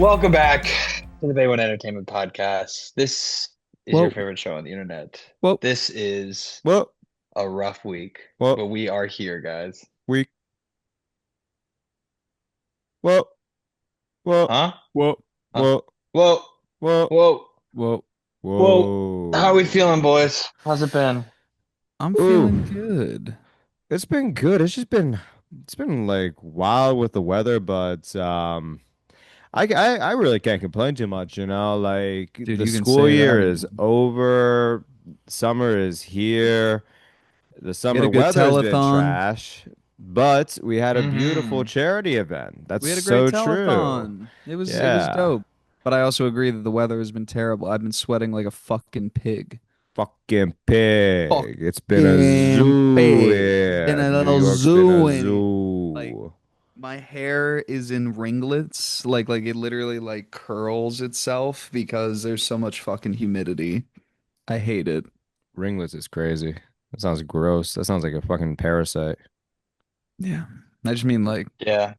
Welcome back to the BOE Entertainment Podcast. This is your favorite show on the internet. This is a rough week, but we are here, guys. Huh? Whoa. How are we feeling, boys? How's it been? I'm feeling good. It's been good. It's been like wild with the weather, but I really can't complain too much, you know. Like Dude, the you can school say year that. is over, summer is here. The We had summer a good weather's been telethon. trash, but we had a beautiful Mhm. charity event. That's We had a great so true. telethon. It was Yeah. dope. But I also agree that the weather has been terrible. I've been sweating like a fucking pig. Fucking pig. It's been a Fucking zoo pig. It's been here. a New little York's been a zoo in here. Like zoo. my hair is in ringlets. Like it literally like curls itself because there's so much fucking humidity. I hate it. Ringlets is crazy. That sounds gross. That sounds like a fucking parasite. Yeah. I just mean like Yeah.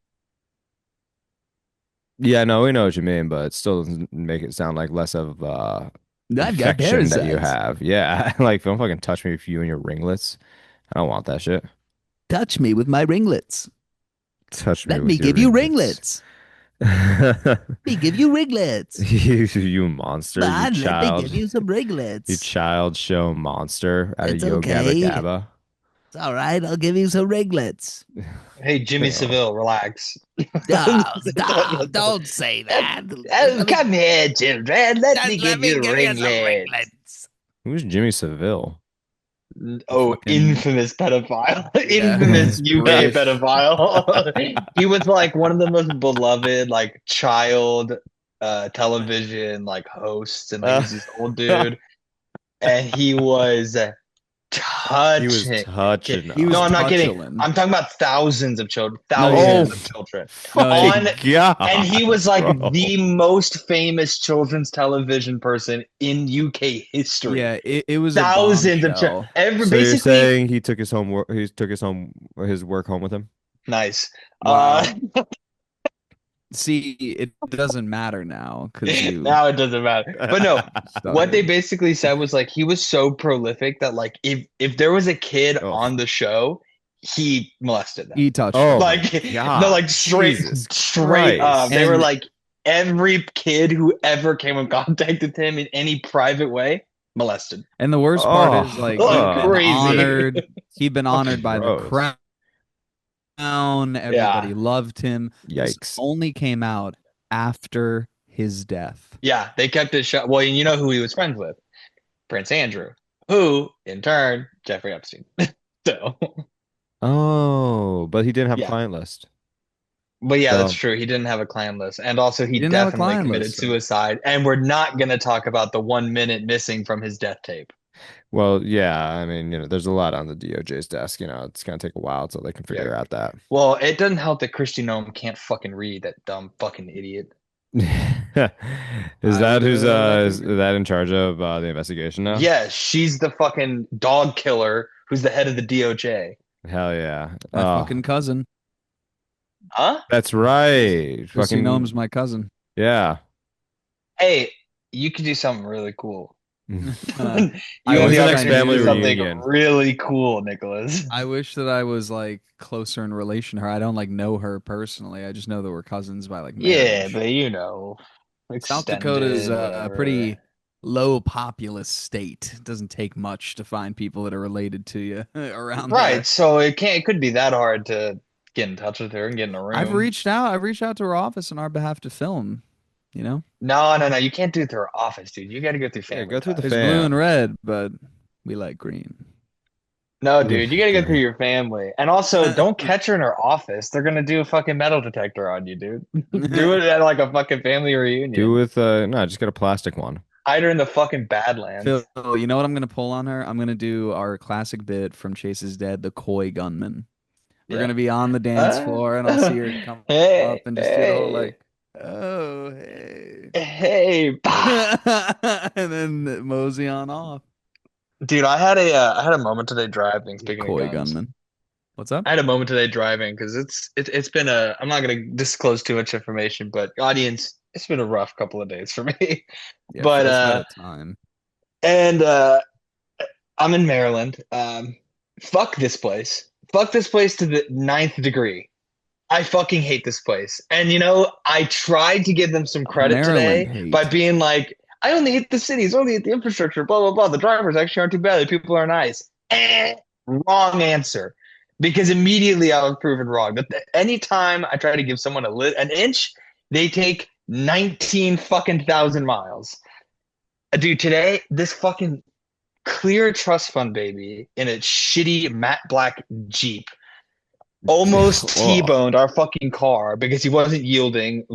Yeah, no, we know what you mean, but it still doesn't make it sound like less of I've got infection that you parasites. have. Yeah, like don't fucking touch me with you and your ringlets. I don't want that shit. Touch me with my ringlets. Touch me Let me with your give you ringlets. ringlets. Let me give you ringlets. You monster, you Man, let me child. give you some You ringlets. child show monster out of It's Yo Gabba okay. Gabba. It's all right. I'll give you some ringlets. Hey, Jimmy Oh, Seville, relax. Stop. Don't say that. Come here, children. Let me Just let give me you give you some ringlets. ringlets. who's Jimmy Seville? Oh, Fucking, infamous pedophile. yeah, Infamous he's UK British. pedophile. He was like one of the most beloved like child television like hosts, and like he Uh, was this old dude, and he was he was touching. touching He was No, I'm them. not kidding. touching. I'm talking about thousands of children, No, Oh, thousands yeah. of children No, yeah. on, fucking and he God, was like bro. the most famous children's television person in UK history. Yeah, it was a Thousands of bombshell. every So you're basically saying he took his home work, he took his work home with him? nice. Wow. See, it doesn't matter now because you Now it doesn't matter. But no, what they started. basically said was like he was so prolific that like if there was a kid Oh, on the show, he molested them. He touched oh them. my Like no, God, like Jesus straight up. Christ. They were And like every kid who ever came in contact with him in any private way molested. and the worst part is Oh, like Like crazy. he'd been fucking honored by the gross. crown. Everybody Yeah. loved him. This Yikes. only came out after his death. Yeah. They kept it shut. Well, and you know who he was friends with? Prince Andrew, who in turn, Jeffrey Epstein. So Oh, but he didn't have a yeah. client list. But yeah, that's So, true. He didn't have a clan list. And also He he didn't have a definitely client committed list. So. suicide. And we're not gonna talk about the 1 minute missing from his death tape. well, yeah, I mean, there's a lot on the DOJ's desk. It's gonna take a while until they can Yeah. figure out that. Well, it doesn't help that Christy Nome can't fucking read, that dumb fucking idiot. Is I that would like to is agree. that in charge of the investigation now? Yeah, she's the fucking dog killer who's the head of the DOJ. Hell yeah. My Oh, fucking cousin. Huh? that's right. Chrissy Gnome's Fucking my cousin. yeah. Hey, you could do something really cool. Uh, You I have When's the wish the I next opportunity to family do knew. something reunion? really cool, Nicholas. I wish that I was like closer in relation to her. I don't like know her personally. I just know that we're cousins by like Yeah, marriage. but you know, South Dakota is extended, a whatever. pretty low populous state. It doesn't take much to find people that are related to you around Right, there. so it could be that hard to get in touch with her and get in a I've room. reached out. I've reached out to her office on our behalf to film. You know, No, you can't do it through her office, dude. You got to go through Yeah, family go through the there's ties. blue and fam. red, but we like green. No, We dude, you got like to go through green. your family. And also, don't catch her in her office. They're gonna do a fucking metal detector on you, dude. Do it at like a fucking family Do reunion. with no, just get a plastic one. Hide her in the fucking Badlands. Phil, you know what I'm gonna pull on her? I'm gonna do our classic bit from Chase is Dead, the coy gunman. We're Yeah. gonna be on the dance floor, and I'll see her come Hey, up and just do the whole hey, like, oh hey, hey, bah. and then mosey on off. Dude, I had a moment today driving. Speaking of Coy guns, gunman. What's up? I had a moment today driving because it's been a. I'm not gonna disclose too much information, but audience, it's been a rough couple of days for me. Yeah, But feels about a time. and I'm in Maryland. Fuck this place. Fuck this place to the ninth degree. I fucking hate this place. And I tried to give them some credit Maryland today by hate. being like, I only hate the cities, only hate the infrastructure, blah blah blah. The drivers actually aren't too bad. The people are nice. Wrong answer. Because immediately I was proven wrong. But anytime I try to give someone an inch, they take 19 fucking thousand miles. Dude, today this fucking clear trust fund baby in a shitty matte black Jeep almost T-boned our fucking car because he wasn't yielding,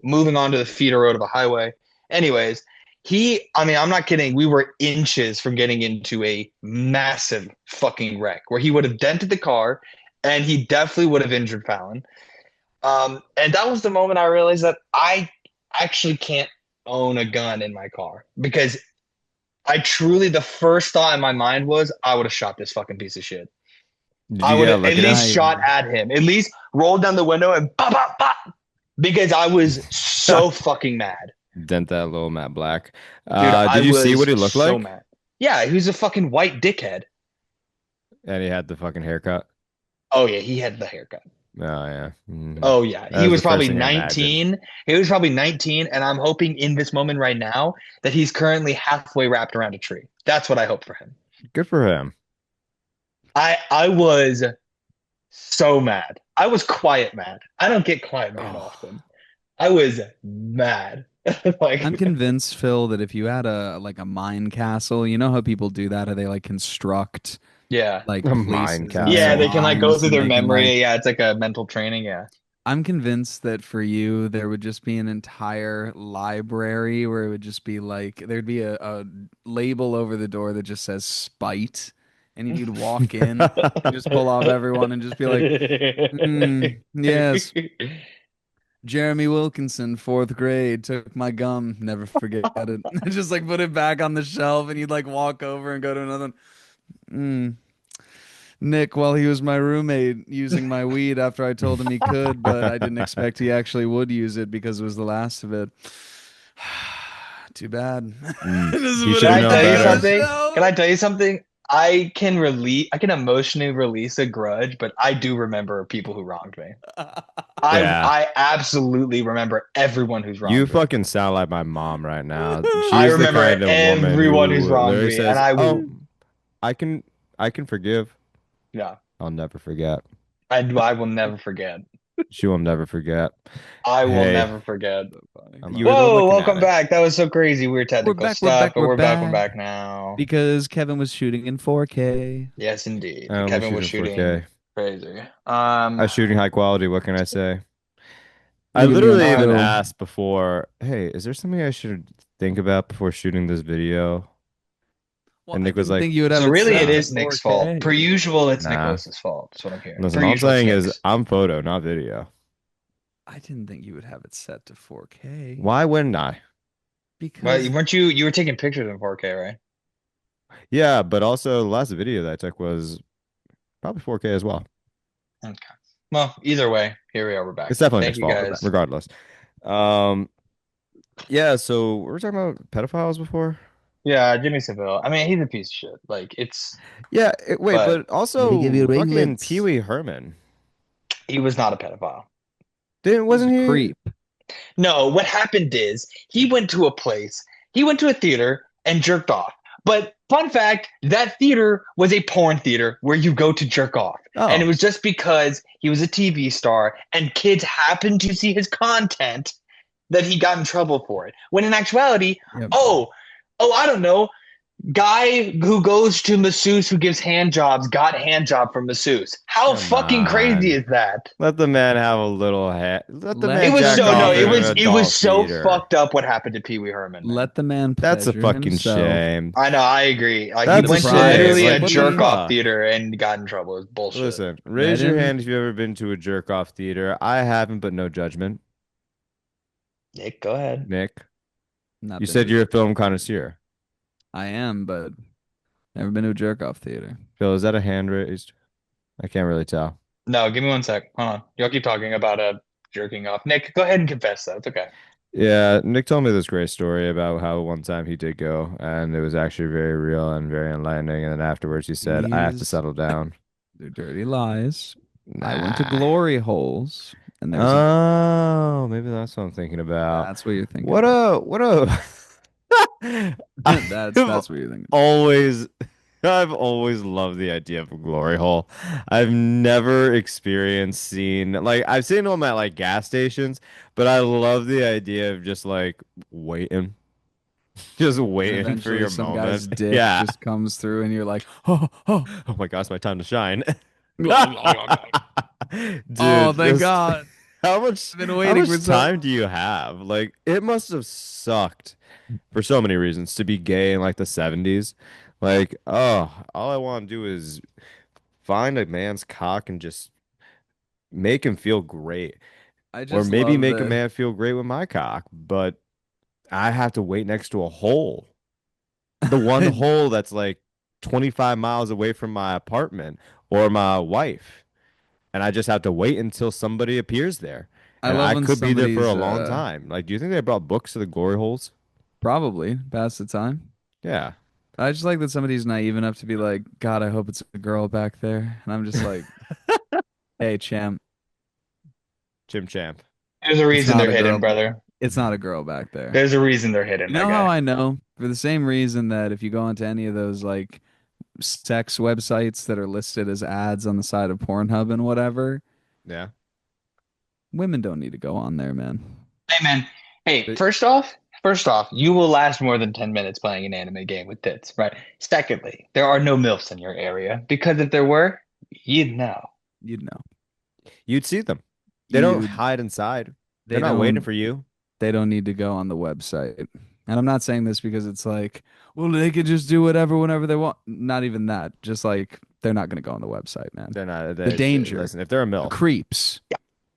moving onto the feeder road of a highway. Anyways, I mean, I'm not kidding. We were inches from getting into a massive fucking wreck where he would have dented the car and he definitely would have injured Fallon. And that was the moment I realized that I actually can't own a gun in my car because the first thought in my mind was I would have shot this fucking piece of shit. I would have at least shot at him, at least rolled down the window and pop, pop, pop, because I was so fucking mad. Dent that little Matt Black. Did you see what he looked like? Mad. Yeah, he was a fucking white dickhead. And he had the fucking haircut. Oh yeah, he had the haircut. Oh yeah. Mm-hmm. Oh yeah, he was probably 19. He was probably 19, and I'm hoping in this moment right now that he's currently halfway wrapped around a tree. That's what I hope for him. Good for him. I was so mad. I was quiet mad. I don't get quiet mad often. I was mad. I'm convinced, Phil, that if you had a mine castle, you know how people do that, how they like construct like a mine castle. Yeah, they can like go through their memory. Yeah, it's like a mental training. Yeah. I'm convinced that for you, there would just be an entire library where it would just be like, there'd be a label over the door that just says spite. And you'd walk in and just pull off everyone and just be like, yes. Jeremy Wilkinson, 4th grade, took my gum, never forget it. Just like put it back on the shelf and you'd like walk over and go to another one. Nick, while he was my roommate, using my weed after I told him he could, but I didn't expect he actually would use it because it was the last of it. Too bad. Can I tell you something? Can I tell you something? I can emotionally release a grudge, but I do remember people who wronged me. I absolutely remember everyone who's wronged me. You fucking sound like my mom right now. I remember everyone who's wronged me, says, and I can forgive. Yeah, I'll never forget. I will never forget. She will never forget. I will never forget. Whoa, welcome back. That was so crazy. Weird technical stuff, but we're back now. Because Kevin was shooting in 4K. Yes, indeed. Kevin was shooting 4K. Crazy. I was shooting high quality. What can I say? I literally even asked before, hey, is there something I should think about before shooting this video? Well, and Nick was like, so really it is Nick's fault. Per usual, it's Nicholas's fault. That's what I'm hearing. Listen, all I'm saying is I'm photo, not video. I didn't think you would have it set to 4K. Why wouldn't I? Because weren't you were taking pictures in 4K, right? Yeah, but also the last video that I took was probably 4K as well. Okay. Well, either way, here we are. We're back. It's definitely Nick's fault, regardless. Yeah, so we were talking about pedophiles before. Yeah, Jimmy Savile. I mean, he's a piece of shit. Like, it's... Yeah, but also fucking Pee Wee Herman. He was not a pedophile. Wasn't he? A creep. No, what happened is, he went to a theater and jerked off. But, fun fact, that theater was a porn theater where you go to jerk off. Oh. And it was just because he was a TV star and kids happened to see his content that he got in trouble for it. When in actuality, I don't know. Guy who goes to masseuse who gives hand jobs got hand job from masseuse. How fucking crazy is that? Let the man have a little hat. Let the man. It was so fucked up what happened to Pee Wee Herman. Man. Let the man. That's a fucking shame. I know. I agree. Like he went to literally a jerk off theater and got in trouble. It's bullshit. Listen, raise your hand if you've ever been to a jerk off theater. I haven't, but no judgment. Nick, go ahead. Nick, you said you're a film connoisseur. I am, but never been to a jerk-off theater. Phil, is that a hand raised? I can't really tell. No, give me 1 sec. Hold on. Y'all keep talking about jerking off. Nick, go ahead and confess that. It's okay. Yeah, Nick told me this great story about how one time he did go, and it was actually very real and very enlightening. And then afterwards, he said, "I have to These settle down." They're dirty lies. I went to Nah. glory holes, and there was a girl. Oh, maybe that's what I'm thinking about. That's what you're thinking What about. a what a I've That's what you're thinking. always I've always loved the idea of a glory hole. I've never experienced seen like I've seen them at like gas stations, but I love the idea of just like waiting, just And waiting for eventually, your some moment. guy's dick Yeah. just comes through, and you're like, oh, oh, Oh my gosh, it's my time to shine. oh, Dude, thank just God. how much I've been how waiting for much so time long. do you have? Like it must have sucked for so many reasons to be gay in like the 70s. Like, oh, all I want to do is find a man's cock and just make him feel great. I Or just maybe love make a the. man feel great with my cock, but I have to wait next to a hole. The one hole that's like 25 miles away from my apartment or my wife. And I just have to wait until somebody appears there. I And love I when could be there for a somebody's long time. Like, do you think they brought books to the glory holes? probably past the time. Yeah. I just like that somebody's naive enough to be like, God, I hope it's a girl back there. And I'm just like, hey, champ, Chim Champ. There's a it's reason not they're a hidden, girl. brother. It's not a girl back there. There's a reason they're hidden, You my know how guy. I know? For the same reason that if you go onto any of those like sex websites that are listed as ads on the side of Pornhub and whatever, Yeah. women don't need to go on there, man. Hey, man. Hey, But first off, you will last more than 10 minutes playing an anime game with tits, right? Secondly, there are no MILFs in your area because if there were, you'd know. You'd know. you'd see them. They don't You hide inside. They're they not waiting don't for you. they don't need to go on the website. And I'm not saying this because it's like, well, they could just do whatever whenever they want. Not even that. Just like they're not going to go on the website, man. They're not. The danger, Listen, if they're a the MILF, creeps.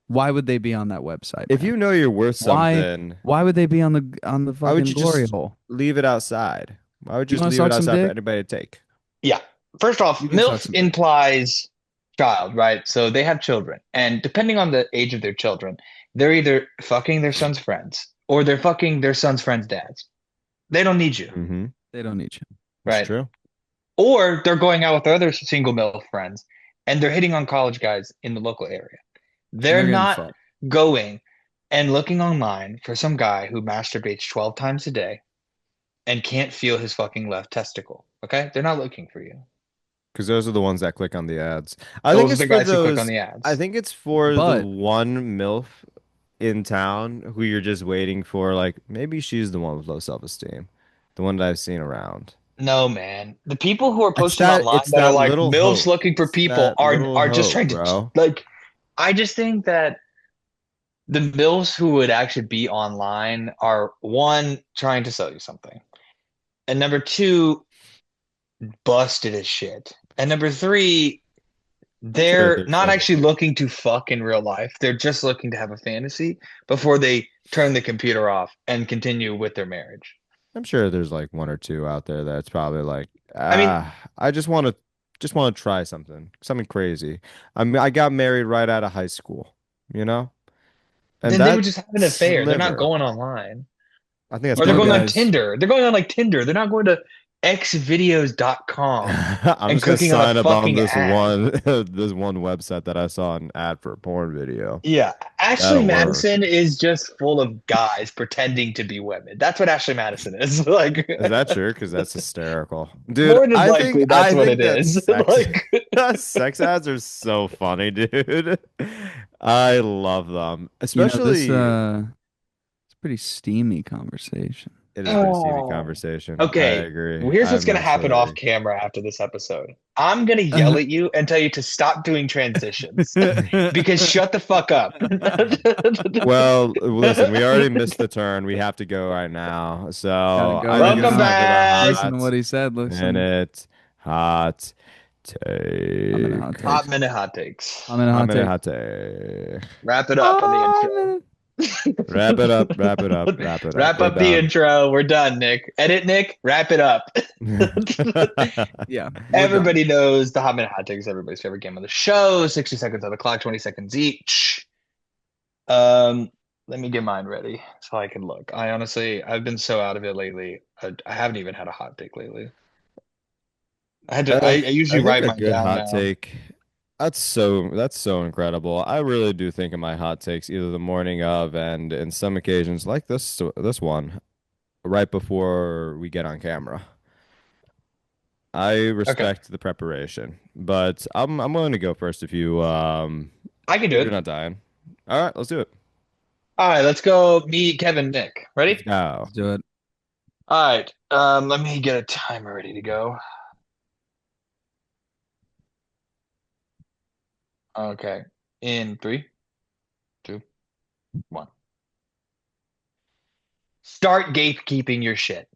Why would they be on that website, if man? you know you're worth Why something, why would they be on the why would fucking you glory just hole? leave it outside? Why would you You just want to leave it suck some outside for dick? anybody to take? Yeah. First off, You can suck MILF some dick. implies child, right? So they have children. And depending on the age of their children, they're either fucking their son's friends or they're fucking their son's friends' dads. They don't need you, Mm-hmm. They don't need you. It's right? true. Or they're going out with their other single MILF friends and they're hitting on college guys in the local area. And They're they're getting not fucked. going and looking online for some guy who masturbates 12 times a day and can't feel his fucking left testicle. Okay? They're not looking for you. Because those are the ones that click on the ads. I think Those are it's the for guys who click on those. the I ads. think it's for the But one MILF in town who you're just waiting for. Like maybe she's the one with low self-esteem, the one that I've seen around. No, man. The people who are It's posting that. online It's that are that like little MILFs hope. looking for It's people that little are just hope, trying to bro. like I just think that the MILFs who would actually be online are one trying to sell you something. And number two, busted as shit. And number three, I'm sure they're there's not like. actually looking to fuck in real life. They're just looking to have a fantasy before they turn the computer off and continue with their marriage. I'm sure there's like one or two out there that's probably like, I mean, I just want to try something crazy. I got married right out of high school, you know, and then they would that just have an affair. They're not sliver. going online. I think that's Or they're know, part of going it. on guys, Tinder. They're going on like Tinder. They're not going to xvideos.com I'm and just gonna clicking on a sign up on fucking this ad. one this one website that I saw an ad for a porn video. Yeah. Ashley That'll work. Madison is just full of guys pretending to be women. That's what Ashley Madison is. Like Is that true? Because that's hysterical, dude. more than likely I that's what think it that is. sex Like sex ads are so funny, dude. I love them, this especially. it's a pretty steamy conversation. It is a pretty steamy oh. conversation. I Okay. agree. Well, here's I what's gonna happen absolutely off agree. camera after this episode. I'm gonna yell at you and tell you to stop doing transitions because shut the fuck up. Well, listen, we already missed the turn. We have to go right now. Gotta So go I think it's Welcome now. time for the back. Listen to hot what he said. Listen, minute hot I'm in a take. hot Hot takes. minute hot takes. I'm in a Hot hot minute take. hot take. Wrap it up on the I'm intro. in Wrap it up, wrap it up, wrap it up. Wrap We're up the done. intro. We're done, Nick. Edit, Nick. Wrap it up. Yeah, we're Everybody knows the Hot Minute Hot Takes, everybody's favorite game on the show. 60 seconds on the clock, 20 seconds each. Let me get mine ready so I can look. I've been so out of it lately. I haven't even had a hot take lately. I usually I think write a mine good down hot now. take. That's so incredible. I really do think of my hot takes either the morning of and in some occasions like this one right before we get on camera. I Okay, respect the preparation, but I'm willing to go first I can do if you're it. not dying. All right, let's do it. All right, let's go. Me, Kevin, Nick. Let's Ready? go. Let's do it. All right. Let me get a timer ready to go. Okay. In three, two, one. Start gatekeeping your shit.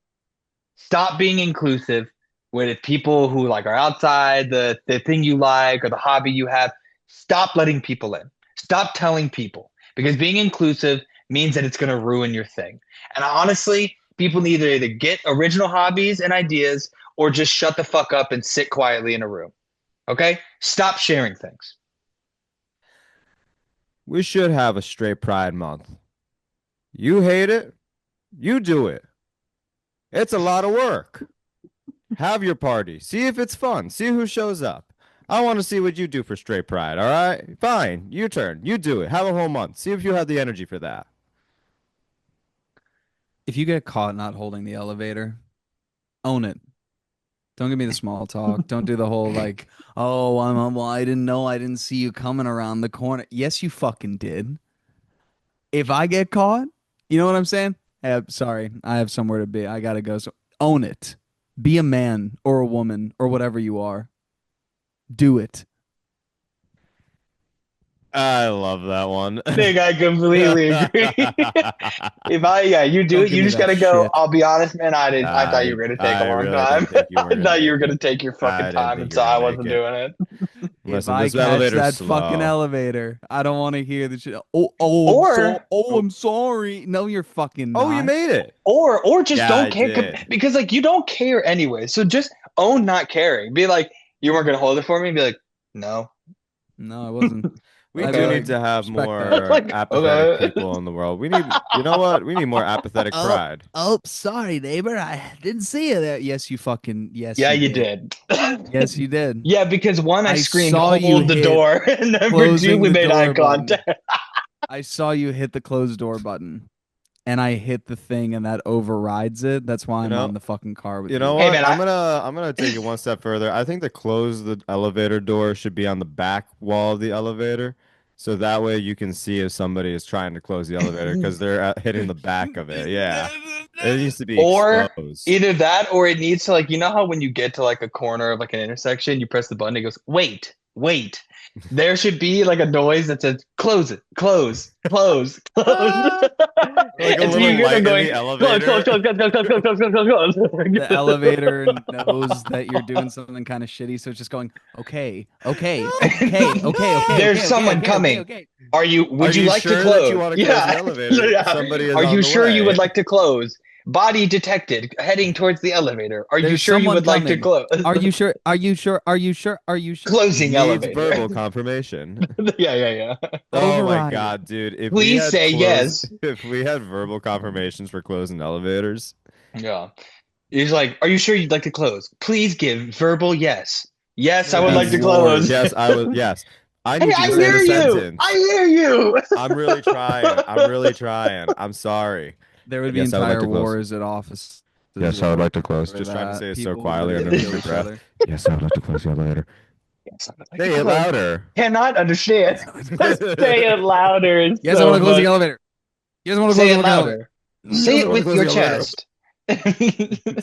Stop being inclusive with people who like are outside the thing you like or the hobby you have. Stop letting people in. Stop telling people because being inclusive means that it's going to ruin your thing. And honestly, people need to either get original hobbies and ideas or just shut the fuck up and sit quietly in a room. Okay? Stop sharing things. We should have a straight pride month. You hate it, you do it. It's a lot of work. Have your party. See if it's fun. See who shows up. I want to see what you do for straight pride, all right? Fine. Your turn. You do it. Have a whole month. See if you have the energy for that. If you get caught not holding the elevator, own it. Don't give me the small talk. Don't do the whole like, oh, well, I didn't know, I didn't see you coming around the corner. Yes, you fucking did. If I get caught, you know what I'm saying? Hey, I'm sorry, I have somewhere to be. I gotta go. So own it. Be a man or a woman or whatever you are. Do it. I love that one. Think I completely agree. Yeah, you do Don't it. give You me just that gotta go. shit. I'll be honest, man. I thought you were gonna take a I long really time. didn't think you were I gonna thought you make were gonna it. take your I fucking didn't time, think and you so were I gonna make wasn't it. doing it. If Listen, I this catch elevator's that fucking slow. elevator, I don't want to hear the shit. Or I'm sorry. No, you're fucking Oh, you not. made it. or just Yeah, don't I care did. because like you don't care anyway. So just own not caring. Be like, you weren't gonna hold it for me. Be like, no. No, I wasn't. We I'd be do Okay. like, need to have respect that. more Like, apathetic okay. people in the world. You know what? We need more apathetic Oh, pride. sorry, neighbor. I didn't see you there. Yes, Yeah, you you did. did. Yes, you did. Yeah, because one, I I screamed, saw you hold the hit door, and number two, closing we the made eye door button. contact. I saw you hit the closed door button, and I hit the thing, and that overrides it. That's why You I'm know, on the fucking car with you know you. Hey what? man, I'm gonna take it one step further. I think the close the elevator door should be on the back wall of the elevator, so that way you can see if somebody is trying to close the elevator because they're hitting the back of it. Yeah, it needs to be or exposed. either that, or it needs to like you know how when you get to like a corner of like an intersection, you press the button, it goes, wait, wait. There should be like a noise that says close it, close, close, close. Like a And so you little hear them light in going, the close, close, elevator. close, close, close, close, close, close, close, The close. elevator knows that you're doing something kind of shitty, so it's just going, okay, okay, okay, okay, okay, There's okay, okay, someone okay, okay, coming. okay. Are Would you you like to sure that you close? want to close the Yeah. elevator? Yeah. Somebody is Are on you the sure you way. would like to close? Body detected heading towards the elevator. Are you There's sure you someone would like to coming. close? Are you sure? Are you sure? Are you sure? Are you sure? Closing Needs elevator. verbal confirmation. Yeah, yeah, yeah. Oh my Override it. God, dude. Please say yes. If we had verbal confirmations for closing elevators, Yeah. He's like, are you sure you'd like to close? Please give verbal yes. Yes, I There'd would be like to yes, close. wars. yes, I would, yes. I Hey, need you I to say There'd the hear be you. I sentence. hear you. I'm really trying. I'm really trying. I'm sorry. there would be Yes, I would like entire to close. wars at offices Yes, I would like to close. over Just trying to say that. it so People would quietly literally underneath kill your each breath. other. Yes, I would like to close the elevator. Yes, I would like to Say it close. louder. Cannot understand. Say it louder. It's Yes, I so want to close the funny. elevator. Yes, I want to close Say the it fucking elevator. louder. Say Yes, I it want to with close your the elevator. chest.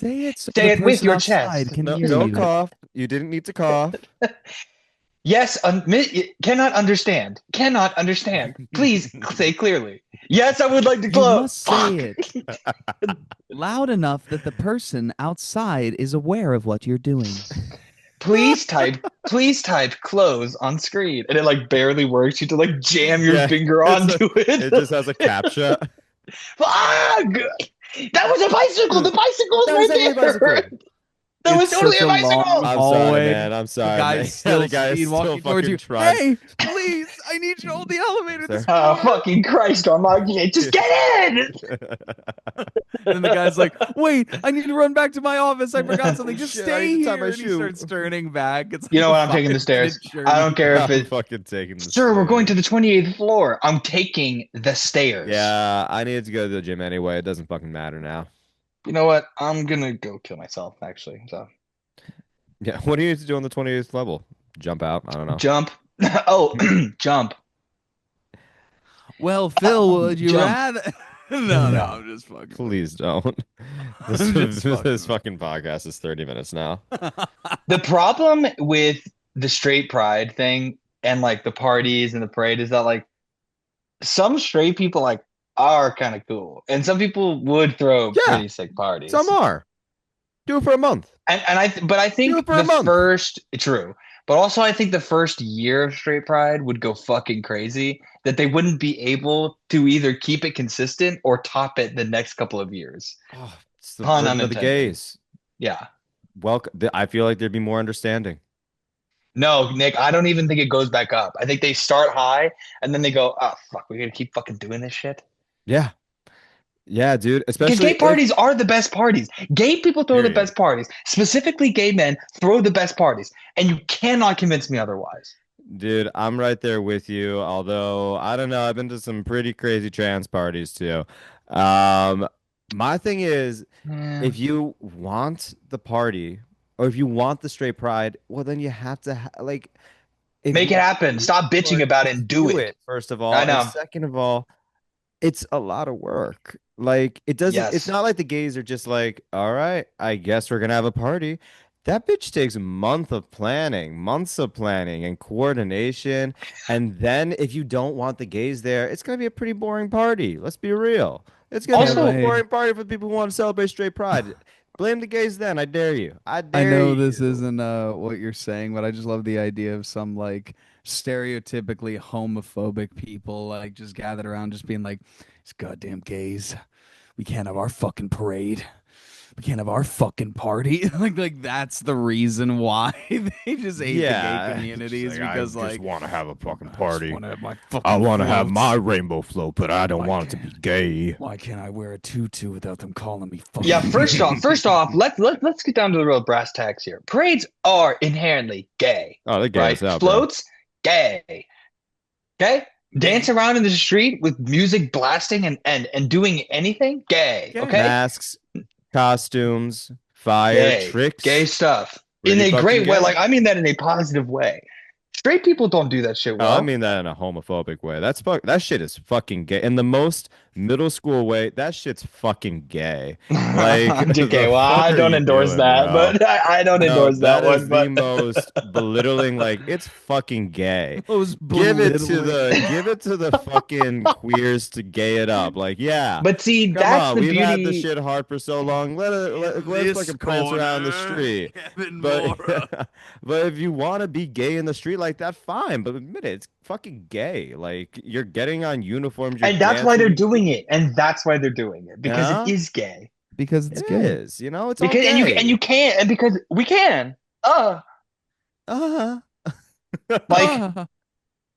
Say it so Say the it with person your outside chest. can No, hear don't you. cough. You didn't need to cough. Yes, cannot understand. Cannot understand. Please say clearly. Yes, I would like to You close. must say Fuck. it loud enough that the person outside is aware of what you're doing. Please type close on screen. And it like barely works. You have to like jam your Yeah, finger onto it. it just has a captcha. Fuck! That was a bicycle. The bicycle That was is definitely a right there. bicycle. That was It's totally such a a long bicycle. I'm sorry, hallway. man. I'm The sorry, man. guy's still The guy is speed still walking towards fucking you. trying. Hey, please, I need you to hold the elevator this Oh, far. fucking Christ, Armand. Just get in. And then the guy's like, wait, I need to run back to my office. I forgot something. Just Shit, I stay need to tie here. my And he shoe. starts turning back. It's You like know a what? I'm taking the 5-minute stairs. journey. I don't care if I'm it. fucking taking the Sir, we're going to stairs. the 28th floor. I'm taking the stairs. Yeah, I needed to go to the gym anyway. It doesn't fucking matter now. You know what? I'm gonna go kill myself, actually. So Yeah, what do you need to do on the 28th level? Jump out? I don't know. jump. Oh, jump. Well, Phil, would you Jump. rather? No, I'm just fucking. Please don't. This, I'm just this fucking- fucking podcast is 30 minutes now. The problem with the straight pride thing and like the parties and the parade is that like some straight people like are kind of cool, and some people would throw Yeah. pretty sick parties. Some are. Do it for a month. But I Do think it for a the month. first true, but also I think the first year of straight pride would go fucking crazy that they wouldn't be able to either keep it consistent or top it the next couple of years. Oh, it's the Pun burden of the unintended. gays. Yeah. I feel like there'd be more understanding. No, Nick, I don't even think it goes back up. I think they start high and then they go, oh fuck, we're gonna keep fucking doing this shit. Yeah. Yeah, dude. Because Especially gay parties are the best parties. Gay people throw the Period. best parties. Specifically, gay men throw the best parties, and you cannot convince me otherwise. Dude, I'm right there with you. Although I don't know, I've been to some pretty crazy trans parties too. My thing is, if you want the party or if you want the straight pride, well, then you have to Make it happen. Stop bitching about it and do it. First of all, I know. and second of all, it's a lot of work. Like it doesn't. Yes. It's not like the gays are just like, all right, I guess we're gonna have a party. That bitch takes months of planning and coordination. And then if you don't want the gays there, it's gonna be a pretty boring party. Let's be real. It's gonna be Also- a boring party for people who want to celebrate straight pride. Blame the gays then. I dare you. I dare I know you. this isn't what you're saying, but I just love the idea of some like stereotypically homophobic people like just gathered around just being like, these goddamn gays. We can't have our fucking parade. We can't have our fucking party. like that's the reason why they just hate the gay communities because I like just want to have a fucking I just party. wanna have my fucking I want to have floats. my rainbow float, but I don't Why want it to be can't- gay. Why can't I wear a tutu without them calling me fucking Yeah, first gay? off, let's get down to the real brass tacks here. Parades are inherently gay, Oh, they're gay right? as hell, bro. Floats, gay. Okay? Dance around in the street with music blasting and doing anything, gay. Gay. Okay? Masks, costumes, fire, Gay. tricks. Gay stuff. Pretty In a fucking great way. gay. Like I mean that in a positive way. Straight people don't do that shit Oh, well. I mean that in a homophobic way. That shit is fucking gay. In the most middle school way, that shit's fucking gay. Like, okay, the well, I fuck are don't you endorse doing, that, bro? but I don't No, endorse that is one. But the most belittling. Like, it's fucking gay. Those Give it to belittling- the fucking queers to gay it up. Like, yeah. but see, Come that's on, the we've had this beauty. shit hard for so long. Let's fucking prance around the street. But but if you want to be gay in the street like that, fine. But admit it, it's fucking gay. Like you're getting on uniforms, you're And that's why they're dancing. doing it. And that's why they're doing it. Because Yeah. it is gay. because it's It gay. is, you know, it's all Because gay. and you can't, and because we can. Uh-huh.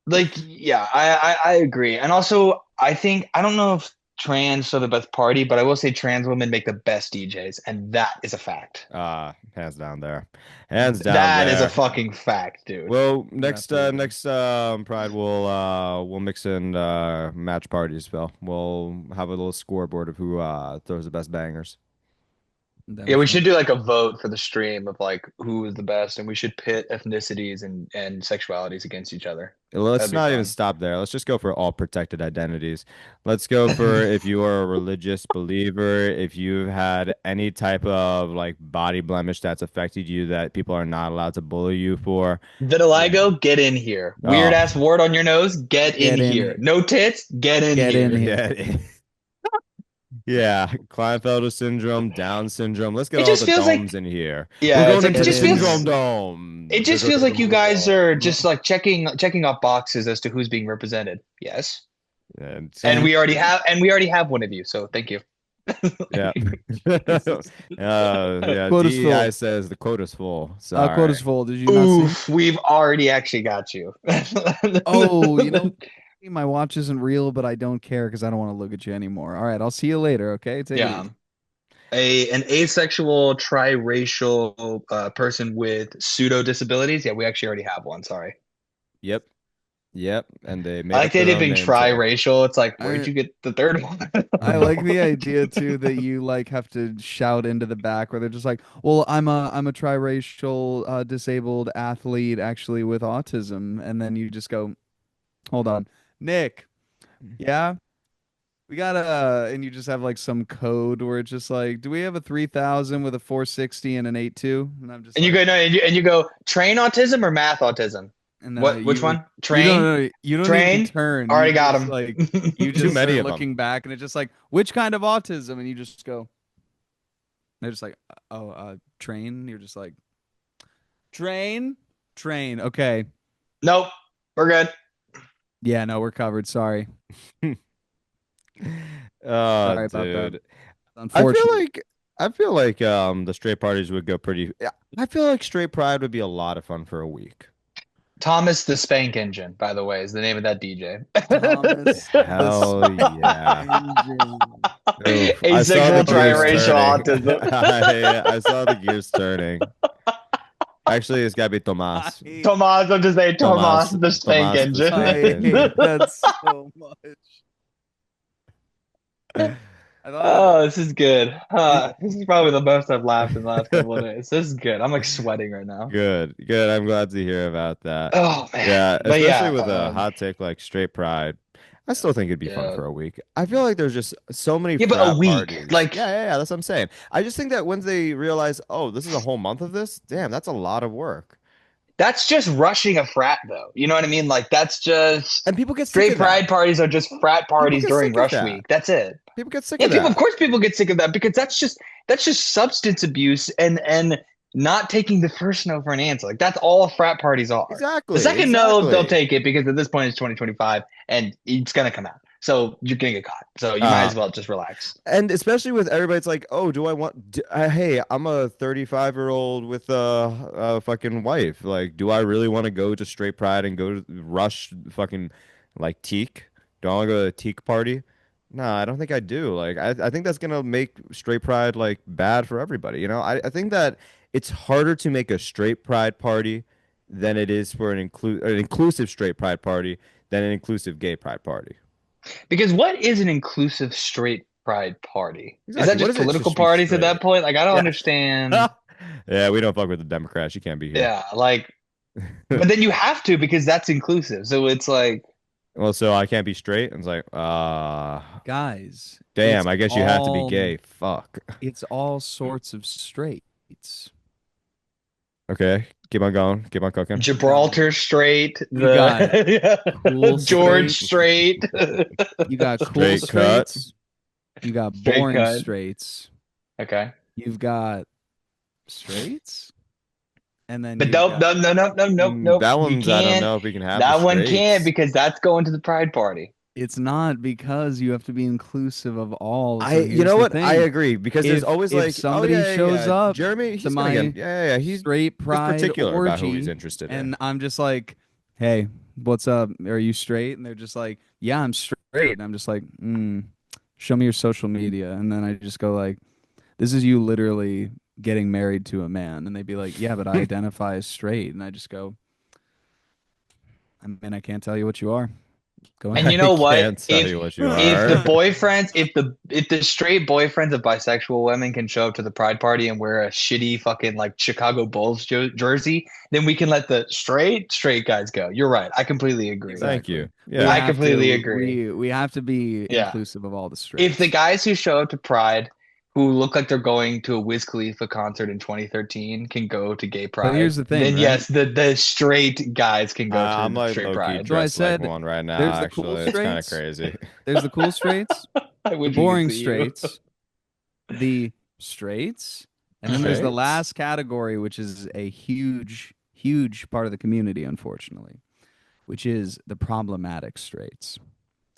Like yeah, I agree. And also I think I don't know if trans are the best party, but I will say trans women make the best DJs, and that is a fact. Hands down there. Hands down That is there. a fucking fact, dude. Well, next Definitely. Pride we'll mix in match parties, Phil. We'll have a little scoreboard of who throws the best bangers. Yeah, we should do like a vote for the stream of like who is the best, and we should pit ethnicities and sexualities against each other. Let's That'd be not even fun. stop there. Let's just go for all protected identities. Let's go for if you are a religious believer, if you've had any type of like body blemish that's affected you that people are not allowed to bully you for. Vitiligo, get in here. Oh. Weird ass wart on your nose, get in in. here. No tits, get in Get here. in here. Yeah. Yeah, Klinefelter syndrome, Down syndrome. Let's get It all just the feels like- domes in here. Yeah, We're it's going like, into it just syndrome feels dome. it just feels like you guys are just like checking off boxes as to who's being represented. Yes. And we already have one of you, so thank you. Yeah. Yeah. Quota's DEI full. says the quota's full. Quota's Sorry. full. Did you not see? Oof, we've already actually got you. Oh, my watch isn't real, but I don't care because I don't want to look at you anymore. All right, I'll see you later. Okay, take it Yeah. easy. An asexual triracial person with pseudo disabilities. Yeah, we actually already have one. Sorry. Yep. Yep. And they I made like up the their idea of own being name too. triracial. It's like, where'd I you get the third one? I like the idea too that you like have to shout into the back where they're just like, "Well, I'm a triracial disabled athlete actually with autism," and then you just go, "Hold on, Nick, yeah." We got and you just have like some code where it's just like, do we have a 3000 with a 460 and an 82? And I'm just And you like, go no, and you go train autism or math autism. and then What? Which one? you don't Train, know, you don't even train. turn. You Already got just him. like, you Too just many start of them. looking back, and it's just like, which kind of autism? And you just go, they're just like, oh, train. You're just like, train. Okay, Nope, we're good. yeah, no, we're covered. Sorry, Oh, sorry about that. dude. I feel Unfortunate. like I feel like the straight parties would go pretty. Yeah, I feel like straight pride would be a lot of fun for a week. Thomas the Spank Engine, by the way, is the name of that DJ. Thomas the Hell Spank yeah. Engine. Oof. I saw the Asexual gears triracial turning. autism. I saw the gears turning. Actually, it's gotta be Tomas. Tomas, I'm just saying Tomas Tomas. the Spank Tomas the Engine. I spank hate engine. that so much. I thought Oh, this is good. it, This is probably the most I've laughed in the last couple of days. This is good. I'm like sweating right now. Good, good. I'm glad to hear about that. Oh man. Yeah, But especially yeah, with a hot take like straight pride. I still think it'd be fun yeah. for a week. I feel like there's just so many Yeah, but a frat week. parties. Like Yeah. That's what I'm saying. I just think that when they realize, oh, this is a whole month of this, damn, that's a lot of work. that's just rushing a frat though. You know what I mean? Like that's just And people get sick straight of that. pride parties are just frat People parties get during sick of rush that. week. That's it. People get sick Yeah, of people of that. course people get sick of that because that's just substance abuse and not taking the first no for an answer. Like that's all frat parties are. The Exactly, second no, they'll exactly. take it because at this point it's 2025 and it's gonna come out. So you're gonna get caught. So you might Uh, as well just relax. and especially with everybody, it's like, oh, do I want? Hey, I'm a 35-year-old with a fucking wife. Like, do I really want to go to straight pride and go to rush fucking like teak? Do I want to go to a teak party? No, I don't think I do. Like, I think that's gonna make straight pride like bad for everybody. I think that it's harder to make a straight pride party than it is for an inclusive straight pride party than an inclusive gay pride party. Because what is an inclusive straight pride party? Is that Exactly. What just is it political just to be parties at that straight? point? Like I don't Yeah. understand. Yeah, we don't fuck with the Democrats. You can't be here. Yeah, like but then you have to because that's inclusive. So it's like Well, so I can't be straight. And it's like, guys, damn, I guess you have to be gay. Fuck. it's all sorts of straights. Okay, keep on going. Keep on cooking. Gibraltar Strait, You got cool George straights. Strait, You got cool Straight cut. straights. You got straight boring cut. straights. Okay. You've got straights. And then But you've nope, got nope. That You one's, I don't can't. know if we can have the That one can't straights. because that's going to the pride party. it's not because you have to be inclusive of all. I, So you here's know the what? I thing. agree because there's always If like, oh somebody yeah. shows up Jeremy, to he's gonna my get, yeah. straight He's pride particular about who he's orgy interested in. and I'm just like, hey, what's up? Are you straight? And they're just like, yeah, I'm straight. And I'm just like, show me your social media. And then I just go like, this is you literally getting married to a man. And they'd be like, yeah, but I identify as straight. And I just go, I mean, I can't tell you what you are. Go And ahead. you know I what? can't tell you what you If the are. boyfriends, if the straight boyfriends of bisexual women can show up to the pride party and wear a shitty fucking like Chicago Bulls jersey, then we can let the straight guys go. You're right. I completely agree. Thank Exactly. you. We Yeah. I have completely to agree. we have to be Yeah. inclusive of all the If the straights. guys who show up to Pride who look like they're going to a Wiz Khalifa concert in 2013 can go to gay But pride, here's the thing, then right? yes, the straight guys can go I'm to like straight low key pride. So I dressed like said, one right now. there's the cool Actually, it's kind of straights, crazy. there's the cool straights, I the wish we could boring see you. straights, the straights, and then there's the Straights? last category, which is a huge, huge part of the community, unfortunately, which is the problematic straights.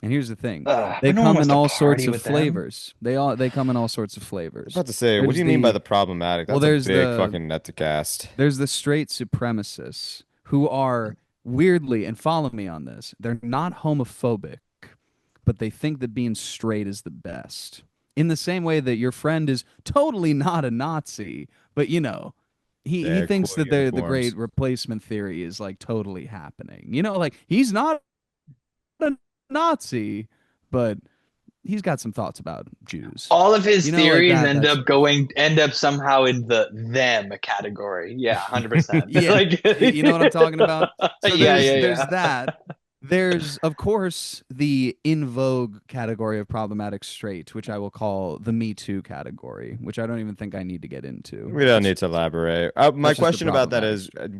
And here's the thing. They But no one come wants in to all sorts party of with them. flavors. They come in all sorts of I'm flavors. about to say, what do There's you mean by the the problematic? well, That's a big fucking net to cast. there's the straight supremacists who are weirdly, and follow me on this, they're not homophobic, but they think that being straight is the best. In the same way that your friend is totally not a Nazi, but he Yeah, thinks cool that the uniforms. great replacement theory is like totally happening. Like he's not a Nazi, but he's got some thoughts about Jews. All of his Like theories that sort of end up somehow in the them category. Yeah, 100%. yeah. Like, You know what I'm talking about? So yeah, there's yeah, that. There's of course the in vogue category of problematic straight, which I will call the Me Too category, which I don't even think I need to get into. We don't need to elaborate. My That's just the question about that problematic is, straight.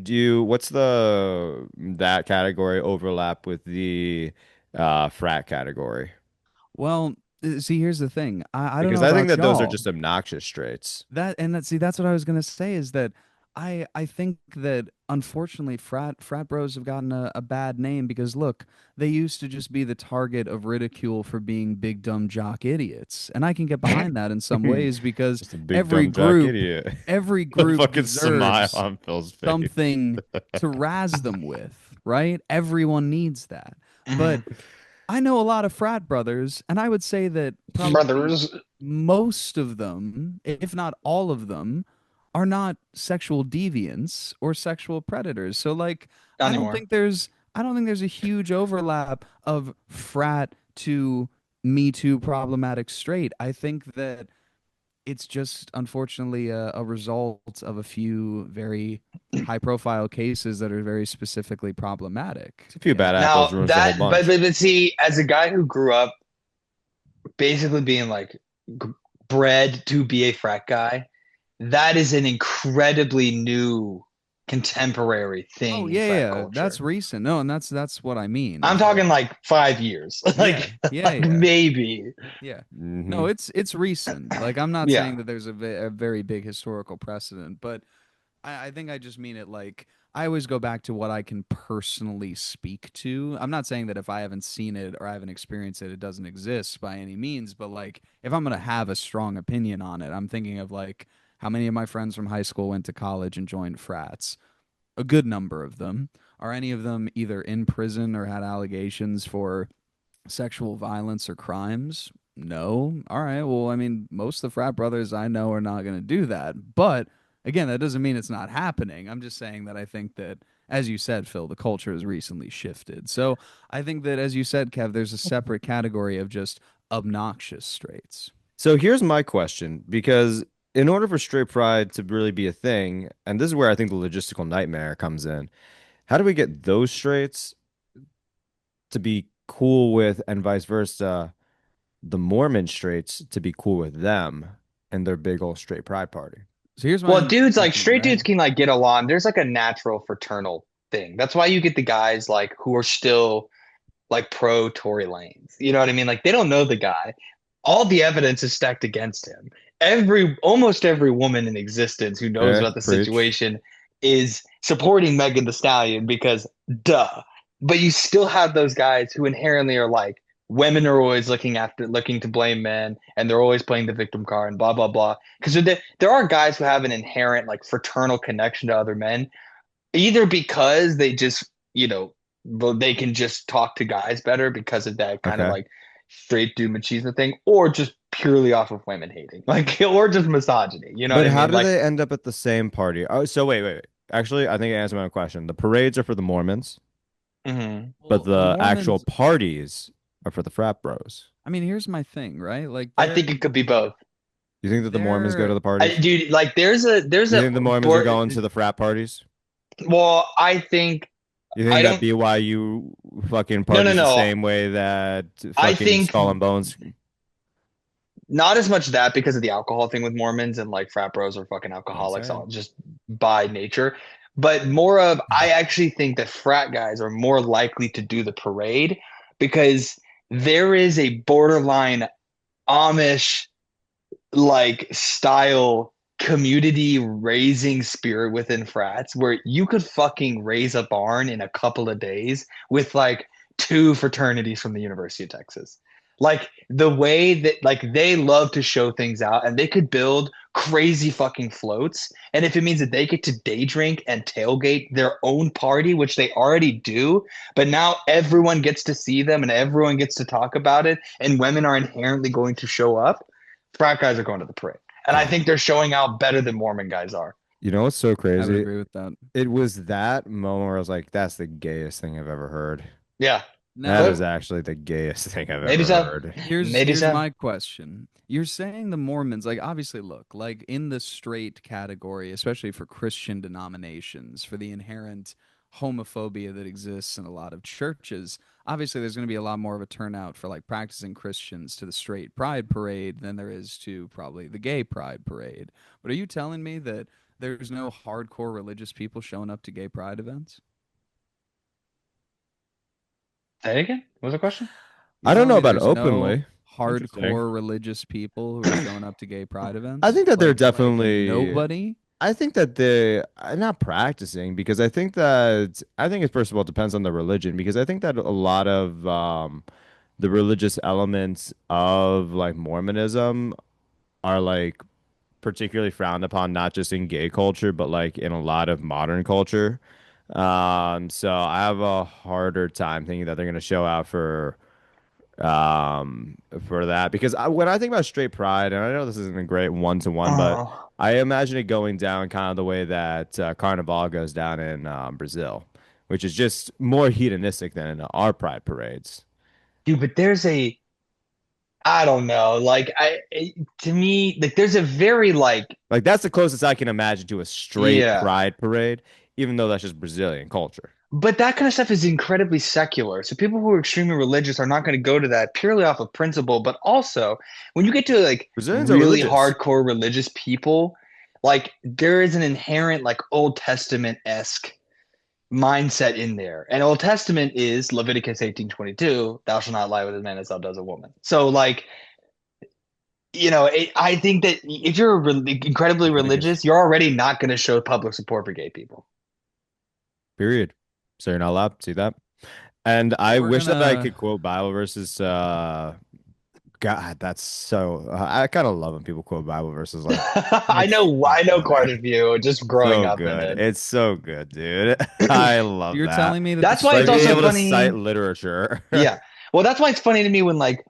what's that category overlap with the frat category? Well, see, here's the thing. I don't Because know I think about that those are y'all. just obnoxious straights. That's what I was gonna say is that I think that unfortunately frat bros have gotten a bad name because look, they used to just be the target of ridicule for being big dumb jock idiots. And I can get behind that in some ways because Just a big every dumb jock group idiot. every The group fucking smile deserves on Phil's face. something to razz them with, right? Everyone needs that. yeah. But I know a lot of frat brothers, and I would say that probably Brothers, most of them, if not all of them, are not sexual deviants or sexual predators. So like not I don't anymore. think there's I don't think there's a huge overlap of frat to Me Too problematic straight. I think that it's just unfortunately a result of a few very high profile cases that are very specifically problematic. It's a few bad apples Now ruins the whole that, bunch. but see, as a guy who grew up basically being like g- bred to be a frat guy, that is an incredibly new contemporary Oh thing in yeah, frat yeah, that's culture. recent. No, and that's what I mean I'm is that talking like 5 years, yeah, yeah, like yeah, maybe. yeah. Hmm. No, it's recent. Like I'm not Yeah. saying that there's a very big historical precedent, but I think I just mean it like I always go back to what I can personally speak to. I'm not saying that if I haven't seen it or I haven't experienced it, it doesn't exist by any means, but like if I'm gonna have a strong opinion on it, I'm thinking of like how many of my friends from high school went to college and joined frats. A good number of them. Are any of them either in prison or had allegations for sexual violence or crimes? No. All right. Well, I mean, most of the frat brothers I know are not going to do that. But again, that doesn't mean it's not happening. I'm just saying that I think that, as you said, Phil, the culture has recently shifted. So I think that, as you said, Kev, there's a separate category of just obnoxious straights. So here's my question, because in order for straight pride to really be a thing, and this is where I think the logistical nightmare comes in, how do we get those straights to be cool with, and vice versa, the Mormon straights to be cool with them and their big old straight pride party? So here's Well, dudes my like thing, straight right? dudes can like get along. There's like a natural fraternal thing. That's why you get the guys like who are still like pro Tory Lanez. You know what I mean? Like they don't know the guy. All the evidence is stacked against him. Almost every woman in existence who knows Yeah, about the preach. situation is supporting Megan the Stallion because duh. But you still have those guys who inherently are like women are always looking to blame men and they're always playing the victim card and blah blah blah. Because there are guys who have an inherent like fraternal connection to other men, either because they just, they can just talk to guys better because of that kind of Okay. like straight dude machismo thing, or just purely off of women hating, like, or just misogyny. You know what But I how mean? do Like, they end up at the same party? Oh, so wait. Actually, I think I answered my own question. The parades are for the Mormons, mhm. but Well, the the actual Mormons, parties are for the frat bros. I mean, here's my thing, right? Like I think it could be both. You think that the Mormons go to they're the parties? Dude, like, there's You a think the Mormons are board. going to the frat parties? Well, I think You I think that don't. BYU fucking No, no, parties the no. same way that I fucking think Skull and Bones? not as much that because of the alcohol thing with Mormons and like frat bros are fucking I'm alcoholics saying. all just by nature. But more of I actually think that frat guys are more likely to do the parade because there is a borderline Amish like style community raising spirit within frats where you could fucking raise a barn in a couple of days with like two fraternities from the University of Texas. Like the way that like they love to show things out and they could build crazy fucking floats. And if it means that they get to day drink and tailgate their own party, which they already do, but now everyone gets to see them and everyone gets to talk about it, and women are inherently going to show up, frat guys are going to the parade. And I think they're showing out better than Mormon guys are. You know what's so I would crazy? agree with that. It was that moment where I was like, that's the gayest thing I've ever heard. Yeah. That Now, is actually the gayest thing I've Maybe ever so. heard. Maybe here's so. my question. You're saying the Mormons, like, obviously, look, like in the straight category, especially for Christian denominations, for the inherent homophobia that exists in a lot of churches, obviously there's going to be a lot more of a turnout for like practicing Christians to the straight pride parade than there is to probably the gay pride parade. But are you telling me that there's no hardcore religious people showing up to gay pride events? Say it again. What was the question? You're I don't telling know me about there's no openly. Interesting. hardcore religious people who are showing up to gay pride events? I think that they're Like definitely. nobody. I think that they are not practicing because I think it first of all depends on the religion because I think that a lot of the religious elements of like Mormonism are like particularly frowned upon not just in gay culture but like in a lot of modern culture. So I have a harder time thinking that they're going to show out for that because when I think about straight pride, and I know this isn't a great one to one, but Oh, I imagine it going down kind of the way that Carnival goes down in Brazil, which is just more hedonistic than our pride parades. dude, but I don't know. To me, like, there's a very Like that's the closest I can imagine to a straight yeah. pride parade, even though that's just Brazilian culture. But that kind of stuff is incredibly secular. So people who are extremely religious are not going to go to that purely off of principle. But also, when you get to like Brazilians are really religious. hardcore religious people, like there is an inherent like Old Testament-esque mindset in there. And Old Testament is Leviticus 18:22, thou shalt not lie with a man as thou does a woman. So like, I think that if you're incredibly Leviticus. religious, you're already not going to show public support for gay people. Period. So you're not allowed to see that. And I We're wish that I gonna. could quote Bible verses. God, that's so. I kind of love when people quote Bible verses like I it's know, so I know quite funny. a few just growing So up in good. it. It's so good, dude. I love You're that. telling me that the That's why it's Like being also straight. able to cite funny. literature. Yeah. Well, that's why it's funny to me when like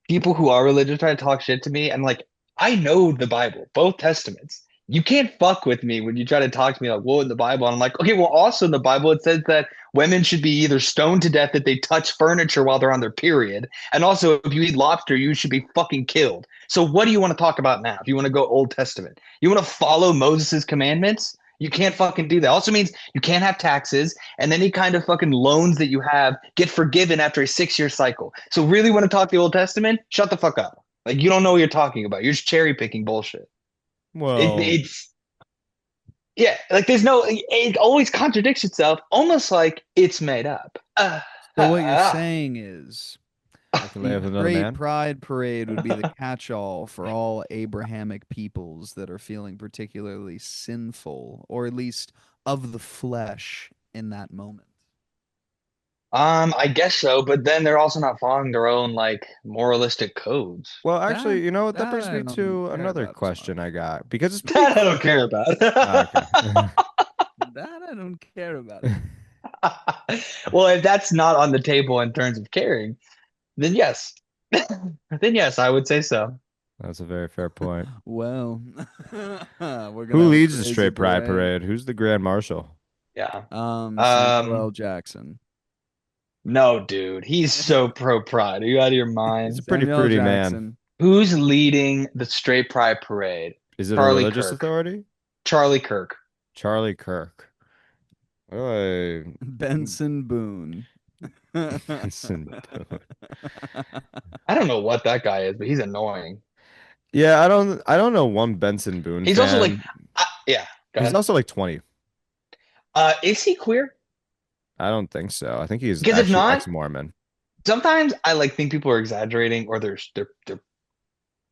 people who are religious try to talk shit to me and like I know the Bible, both testaments. You can't fuck with me when you try to talk to me like, well, in the Bible. And I'm like, okay, well, also in the Bible, it says that women should be either stoned to death if they touch furniture while they're on their period. And also, if you eat lobster, you should be fucking killed. So what do you want to talk about now? If you want to go Old Testament, you want to follow Moses' commandments? You can't fucking do that. Also means you can't have taxes, and any kind of fucking loans that you have get forgiven after a 6-year cycle. So really want to talk the Old Testament? Shut the fuck up. Like you don't know what you're talking about. You're just cherry picking bullshit. Well, It's yeah, like there's no. It always contradicts itself, almost like it's made up. So what you're saying is I can lay the with another Great man. Pride Parade would be the catch-all for all Abrahamic peoples that are feeling particularly sinful, or at least of the flesh in that moment. I guess so, but then they're also not following their own like moralistic codes. Well, actually, That you know what? That that brings I me don't to care another about as question I much. got because it's pretty That I cool. don't care about. Okay. That I don't care about it. Well, if that's not on the table in terms of caring, then yes. Then yes, I would say so. That's a very fair point. Well, we're gonna Who have a leads the crazy straight pride parade. parade? Who's the Grand Marshal? Yeah. Samuel L. Um, Jackson. no, dude. He's so pro pride. Are you out of your He's a mind? pretty Samuel L. fruity man. Jackson. Who's leading the straight pride parade? Is it a Charlie religious Kirk. authority? Charlie Kirk. Charlie Kirk. Oh, Benson Boone. Benson. I don't know what that guy is, but he's annoying. Yeah, I don't know one Benson Boone He's also like, fan. yeah. Go He's ahead. also like 20. Is he queer? I don't think so. I think he's Because if actually not, ex-Mormon. sometimes I like think people are exaggerating or they're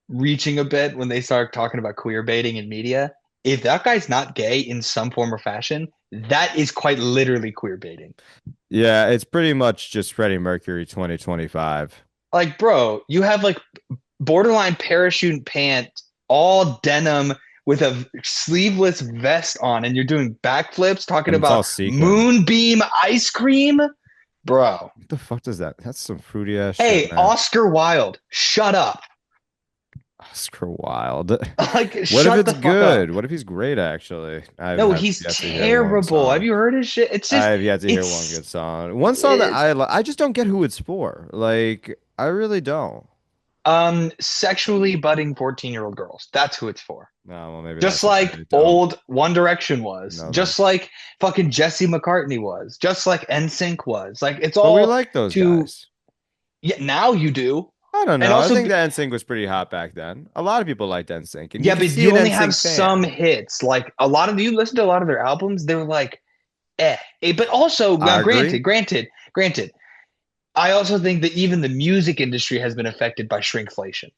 reaching a bit when they start talking about queer baiting in media. if that guy's not gay in some form or fashion, that is quite literally queer baiting. Yeah, it's pretty much just Freddie Mercury 2025. Like, bro, you have like borderline parachute pants, all denim with a sleeveless vest on, and you're doing backflips talking And it's all about sequin. moonbeam ice cream, bro. What the fuck does that? That's some fruity ass Hey, shit, man. Oscar Wilde, shut up. Oscar Wilde. Like, What if shut it's the fuck up. good? What if he's great, actually? I've No, have he's yet to hear one terrible. Have song. you heard his shit? It's just, I've yet to hear one it's, good song. One song that it's I just don't get who it's for. Like, I really don't. sexually budding 14-year-old girls. That's who it's for. No, well, maybe Just that's why like I don't old One Direction was, know them. just like fucking Jesse McCartney was, just like NSYNC was. Like it's But we all like those to guys. yeah, now you do. I don't And know. I also think that NSYNC was pretty hot back then. A lot of people liked NSYNC, and you yeah, could but see you an only have NSYNC some fan. hits. Like a lot of you listen to a lot of their albums, they're like But also, I now agree. granted, I also think that even the music industry has been affected by shrinkflation.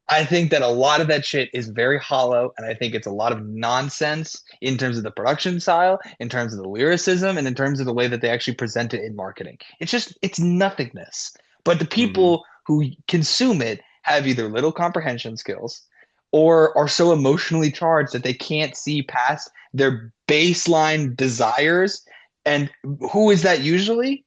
I think that a lot of that shit is very hollow, and I think it's a lot of nonsense in terms of the production style, in terms of the lyricism, and in terms of the way that they actually present it in marketing. It's nothingness. But the Hmm. people who consume it have either little comprehension skills or are so emotionally charged that they can't see past their baseline desires. And who is that usually?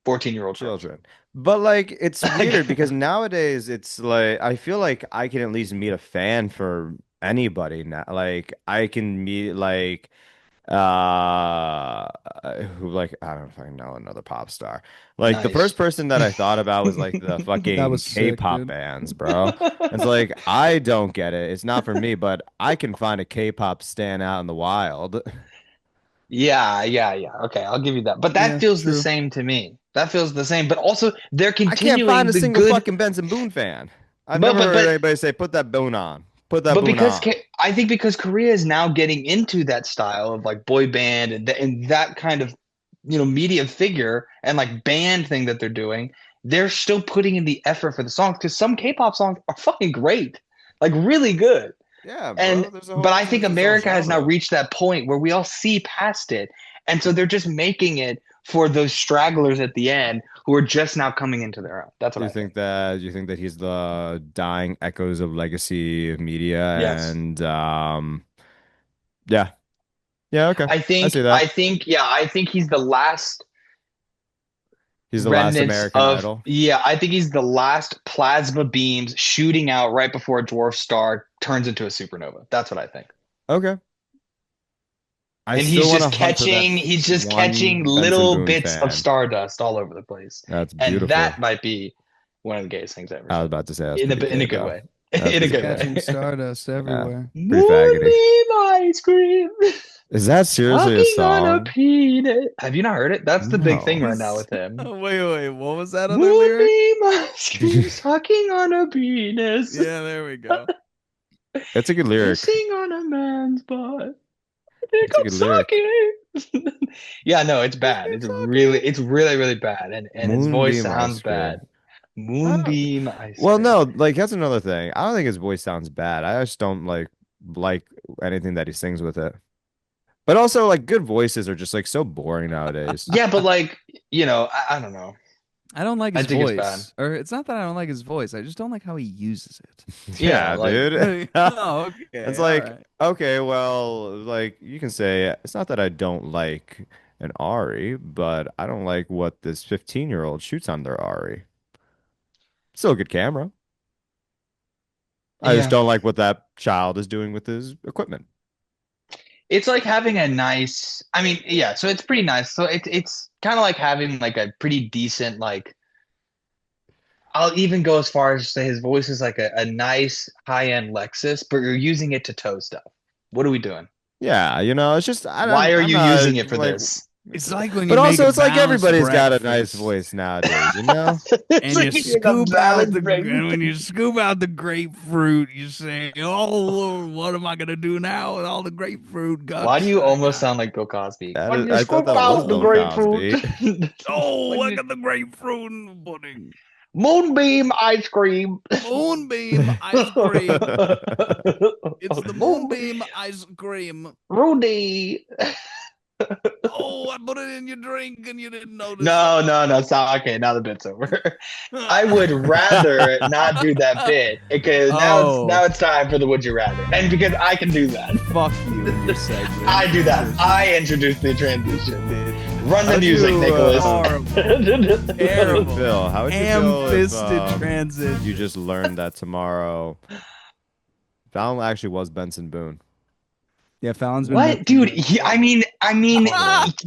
14-year-old girls. Children. But like it's weird because nowadays it's like I feel like I can at least meet a fan for anybody now. Like I can meet like who like I don't fucking know another pop star. Like the Nice. first person that I thought about was like the That fucking was sick, K-pop dude. bands, bro. It's like I don't get it. It's not for me, but I can find a K-pop stan out in the wild. Yeah. Okay, I'll give you that. But that Yeah, feels the true. same to me. That feels the same. But also, they're I can't find continuing a the single good. fucking Benson Boone fan. I've But never but heard but anybody say, put that Boone on. Put that but Boone because on. I think because Korea is now getting into that style of like boy band and that kind of media figure and like band thing that they're doing, they're still putting in the effort for the songs because some K-pop songs are fucking great, like really good. Yeah, bro. And There's a but whole, I think there's its own America has now genre. reached that point where we all see past it. And so they're just making it for those stragglers at the end who are just now coming into their own. That's what I think. Do you think that he's the dying echoes of legacy of media Yes. and yeah. Yeah, okay. I see that. I think he's the last He's the last remnants American of Idol. I think he's the last plasma beams shooting out right before a dwarf star turns into a supernova. That's what I think. Okay. I And still want to hunt for that he's just catching one Benson little Boone bits of fan. stardust all over the place. That's And beautiful. that might be one of the gayest things I've ever I was seen. about to say that's pretty In gay a good though. way. That's In a pretty good gay. Catching way. stardust Yeah. everywhere. Pretty faggoty. Moonbeam ice cream. Is that seriously a Sucking on a song? peanut. Have you not heard it? That's the big thing No. right now with him. Wait, what was that other lyric? Moonbeam ice cream, sucking on a penis, Yeah, there we go. It's a good lyric. kissing on a man's butt. I think It's a I'm good lyric. sucking. Yeah, no, it's bad. It's really, really bad. And his voice Moonbeam sounds ice bad. cream. I don't, Moonbeam ice well, cream. no, like that's another thing. I don't think his voice sounds bad. I just don't like anything that he sings with it. But also, like good voices are just like so boring nowadays. Yeah, but like, I don't know. I don't like I his think it's bad. voice. Or it's not that I don't like his voice. I just don't like how he uses Yeah, Yeah, like dude. it. Oh, okay. It's All like, right. okay, well, like you can say it's not that I don't like an Ari, but I don't like what this 15-year-old shoots on their Ari. Still a good camera. I just yeah. don't like what that child is doing with his equipment. It's like having a nice, I mean, yeah, so it's pretty nice. So it's kind of like having like a pretty decent, like, I'll even go as far as to say his voice is like a nice high-end Lexus, but you're using it to tow stuff. What are we doing? Yeah, it's just I Why don't are I'm you not using it for like this? It's like when but you make also a it's like balanced everybody's got a nice breakfast voice nowadays, you know? It's and you like you got scoop out balanced and brain. when you scoop out the grapefruit, you say, "Oh Lord, what am I gonna do now with all the grapefruit Why do guts you I almost got?" sound like Bill Cosby? That Why is, do you I thought scoop that was out the Bill grapefruit? Cosby. Oh, When I you got the grapefruit in the pudding. Moonbeam ice cream. Moonbeam ice cream. It's the Moon, moonbeam ice cream. Rudy. Oh, I put it in your drink and you didn't notice. No. Stop. Okay, now the bit's over. I would rather not do that bit because now it's time for the would you rather, and because I can do that, Fuck you and your segment. I do that. I introduce the transition. Run the How'd music, you, Nicholas. Terrible. Phil, how would you feel if Ham-fisted transit. you just learned that tomorrow Fallon actually was Benson Boone? Yeah, Fallon's been What, dude? I mean,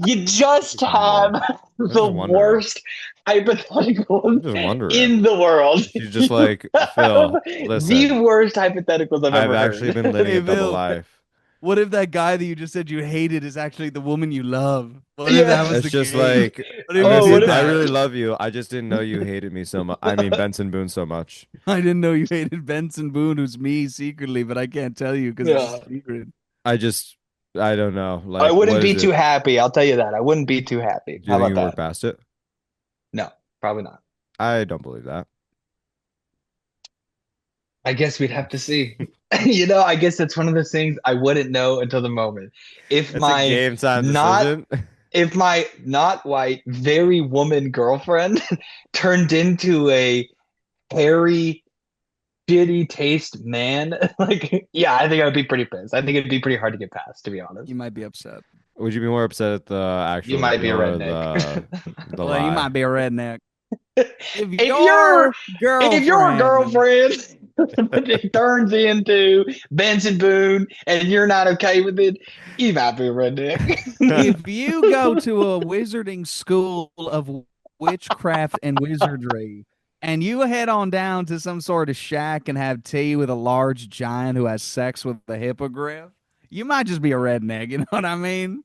you just have the wondering. worst hypotheticals Just wondering. in the world. She's just like, Phil, listen. The worst hypotheticals I've ever heard. I've actually been living Hey, a double Bill. life. What if that guy that you just said you hated is actually the woman you love? What if that was It's the just case? like, What if Oh, you what did if- I that? really love you. I just didn't know you hated me so much. I mean, Benson Boone so much. I didn't know you hated Benson Boone, who's me secretly, but I can't tell you because it's a secret. I don't know. Like, I wouldn't what be is too it? happy. I'll tell you that. I wouldn't be too happy. Do How you think about you work that? past it? No, probably not. I don't believe that. I guess we'd have to see. I guess that's one of those things I wouldn't know until the moment. If It's a my game time not decision. if my not white, very woman girlfriend turned into a hairy, shitty taste man, yeah, I think I'd be pretty pissed. I think it'd be pretty hard to get past, to be honest. You might be upset. Would you be more upset at the actual You might be a reveal or redneck. the Well, you lie? might be a redneck. If If your girlfriend, girlfriend turns into Benson Boone and you're not okay with it, you might be a redneck. if you go to a wizarding school of witchcraft and wizardry, and you head on down to some sort of shack and have tea with a large giant who has sex with the hippogriff, you might just be a redneck. You know what I mean?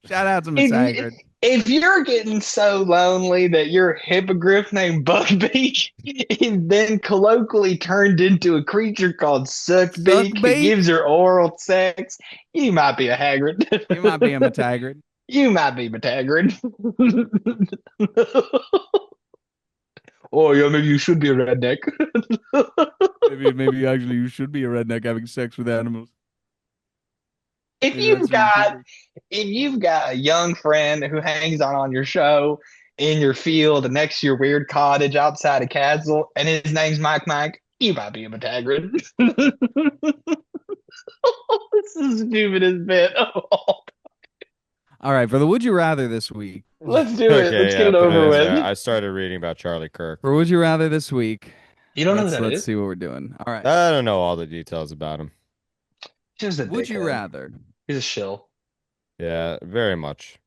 Shout out to Miss Haggard. If you're getting so lonely that your hippogriff named Buckbeak is then colloquially turned into a creature called Suckbeak who Suckbeak? gives her oral sex, you might be a Haggard. You might be a Matagard. You might be Matagard. Oh, yeah, maybe you should be a redneck. Maybe actually you should be a redneck having sex with animals. If Maybe you've that's what you got should if you've got a young friend who hangs on your show in your field next to your weird cottage outside of Castle, and his name's Mike, you might be a Matagrid. This is the stupidest bit of all. All right, for the Would You Rather this week. Let's do it. Okay, Let's get it put over in with. there. I started reading about Charlie Kirk. For Would You Rather this week. You don't know who that Let's is? see what we're doing. All right. I don't know all the details about him. Just a Would you dickhead. rather? He's a shill. Yeah, very much.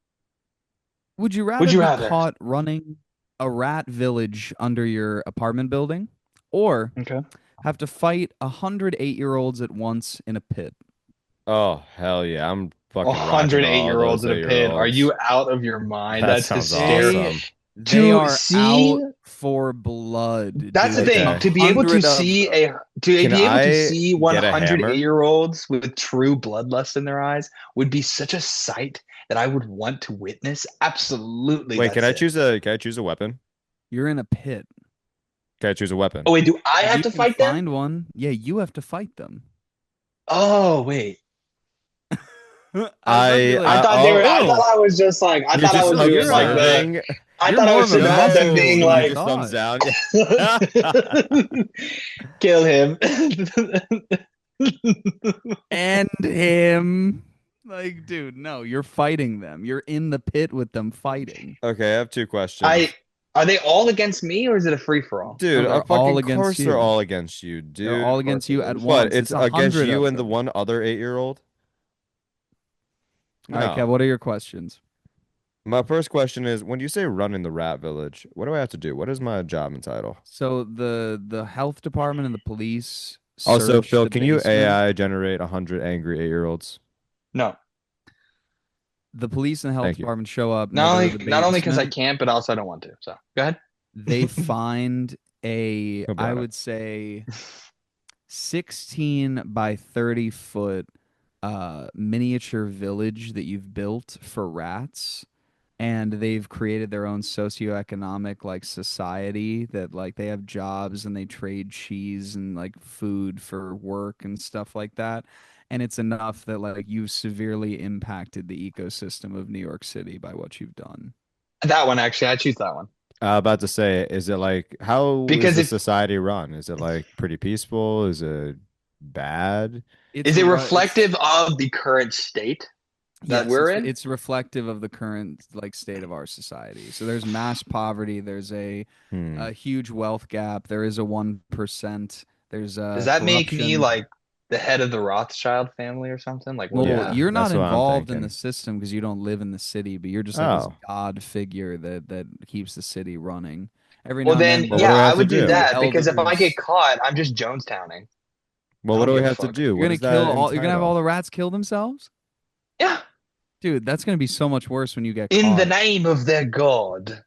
Would you rather you be rather? caught running a rat village under your apartment building, or Okay. have to fight 100 8-year-olds at once in a pit? Oh, hell yeah. I'm fucking 108-year-olds in a pit. Are you out of your mind? That That's sounds hysterical. awesome. They To are see- out for blood. That's the dude. thing. Okay. To be able to 100 of see them. Can I see get a hammer? 108-year-olds with true bloodlust in their eyes would be such a sight that I would want to witness. Absolutely. Wait, can I that's it. choose a weapon? You're in a pit. Can I choose a weapon? Oh wait, do I have You to can fight them? find one. Yeah, you have to fight them. Oh wait. I I thought they were. I oh. thought I was just like. I You're thought I just was doing like the. observing. I You're thought I more was of a talking about them no being than I like. thought. Thumbs down. Kill him. End him. Like, dude, no, you're fighting them. You're in the pit with them fighting. Okay, I have two questions. Are they all against me or is it a free for all? Dude, No, they're of fucking all against course you. they're all against you, dude. They're all against you at What, once. What? It's 100 against you of and the them. one other 8-year-old? All right, Kev, what are your questions? My first question is, when you say run in the rat village, what do I have to do? What is my job and title? So the health department and the police. Also, search Phil, the can you basement. AI generate 100 angry 8-year-olds? No. The police and the health Thank you. department show up. and Not they only go to the not only because I basement. can't, but also I don't want to. So go ahead. They find a, About I it. would say, 16 by 30 foot miniature village that you've built for rats, and they've created their own socioeconomic like society that like they have jobs and they trade cheese and like food for work and stuff like that. And it's enough that like you've severely impacted the ecosystem of New York City by what you've done. That one actually, I choose that one About to say, is it like how is because the if society run? Is it like pretty peaceful? Is it bad? It's is it it's reflective of the current state that yes, we're in? it's reflective of the current like state of our society. So there's mass poverty, there's Hmm. a huge wealth gap, there is a 1%, there's Does that make me corruption. like the head of the Rothschild family or something? Like, what is Well, Yeah, that? you're not that's what I'm involved in the thinking. system because you don't live in the city, but you're just like this Oh, god figure that keeps the city running. Every Well, now and then, then well, what do yeah, I I have to would do do? the that because if I get elders caught, I'm just Jonestowning. Well, I what don't do we give a have to fuck. do? you're What gonna does kill that all you're gonna have all entitle? the rats kill themselves? Yeah, Dude, that's gonna be so much worse when you get in the caught. name of their god,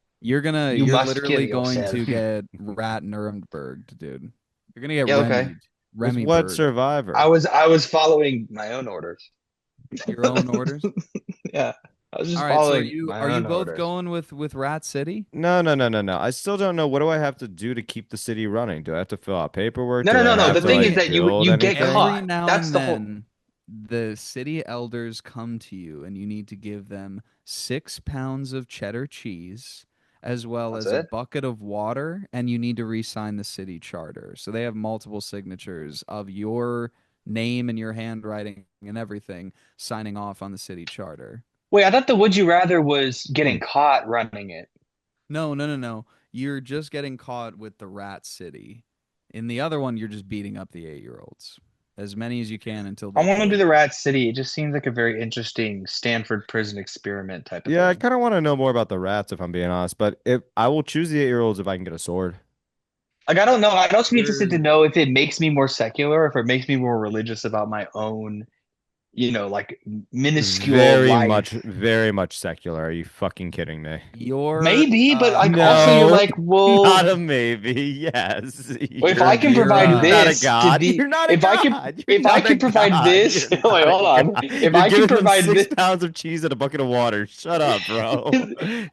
you You're must kill literally going yourself. to get rat Nuremberg, dude. You're gonna get Yeah, okay. With what Remyberg. survivor? I was following my own orders. Your own orders. Yeah, I was All just right, so following my are you own both orders. going with Rat City? No, no, no, no, no. I still don't know. What do I have to do to keep the city running? Do I have to fill out paperwork? No, Do no, I no, no. The have to thing is Every like that build you get anything? every caught. now That's and the whole. then the city elders come to you and you need to give them 6 pounds of cheddar cheese as well That's as a it. bucket of water, and you need to re-sign the city charter. So they have multiple signatures of your name and your handwriting and everything signing off on the city charter. Wait, I thought the would you rather was Hmm. getting caught running it. No, no, no, no. You're just getting caught with the rat city. In the other one, you're just beating up the 8-year-olds. As many as you can until I they want to kill do the you. Rat City. It just seems like a very interesting Stanford prison experiment type of Yeah, I thing. kind of want to know more about the rats if I'm being honest. But if I will choose the 8-year-olds if I can get a sword. Like, I don't know. I'd also be interested to You're know if it makes me more secular, if it makes me more religious about my own, like minuscule life. Very much secular. Are you fucking kidding me? You're Maybe, but like also you're No, like, well, not a maybe. Yes, if I can you're provide you're not a this to god. the You're not a if I could god. You're if I not a could provide god. this, You're wait, not a hold on. god. If You're I can giving them provide six this, pounds of cheese and a bucket of water. Shut up, bro.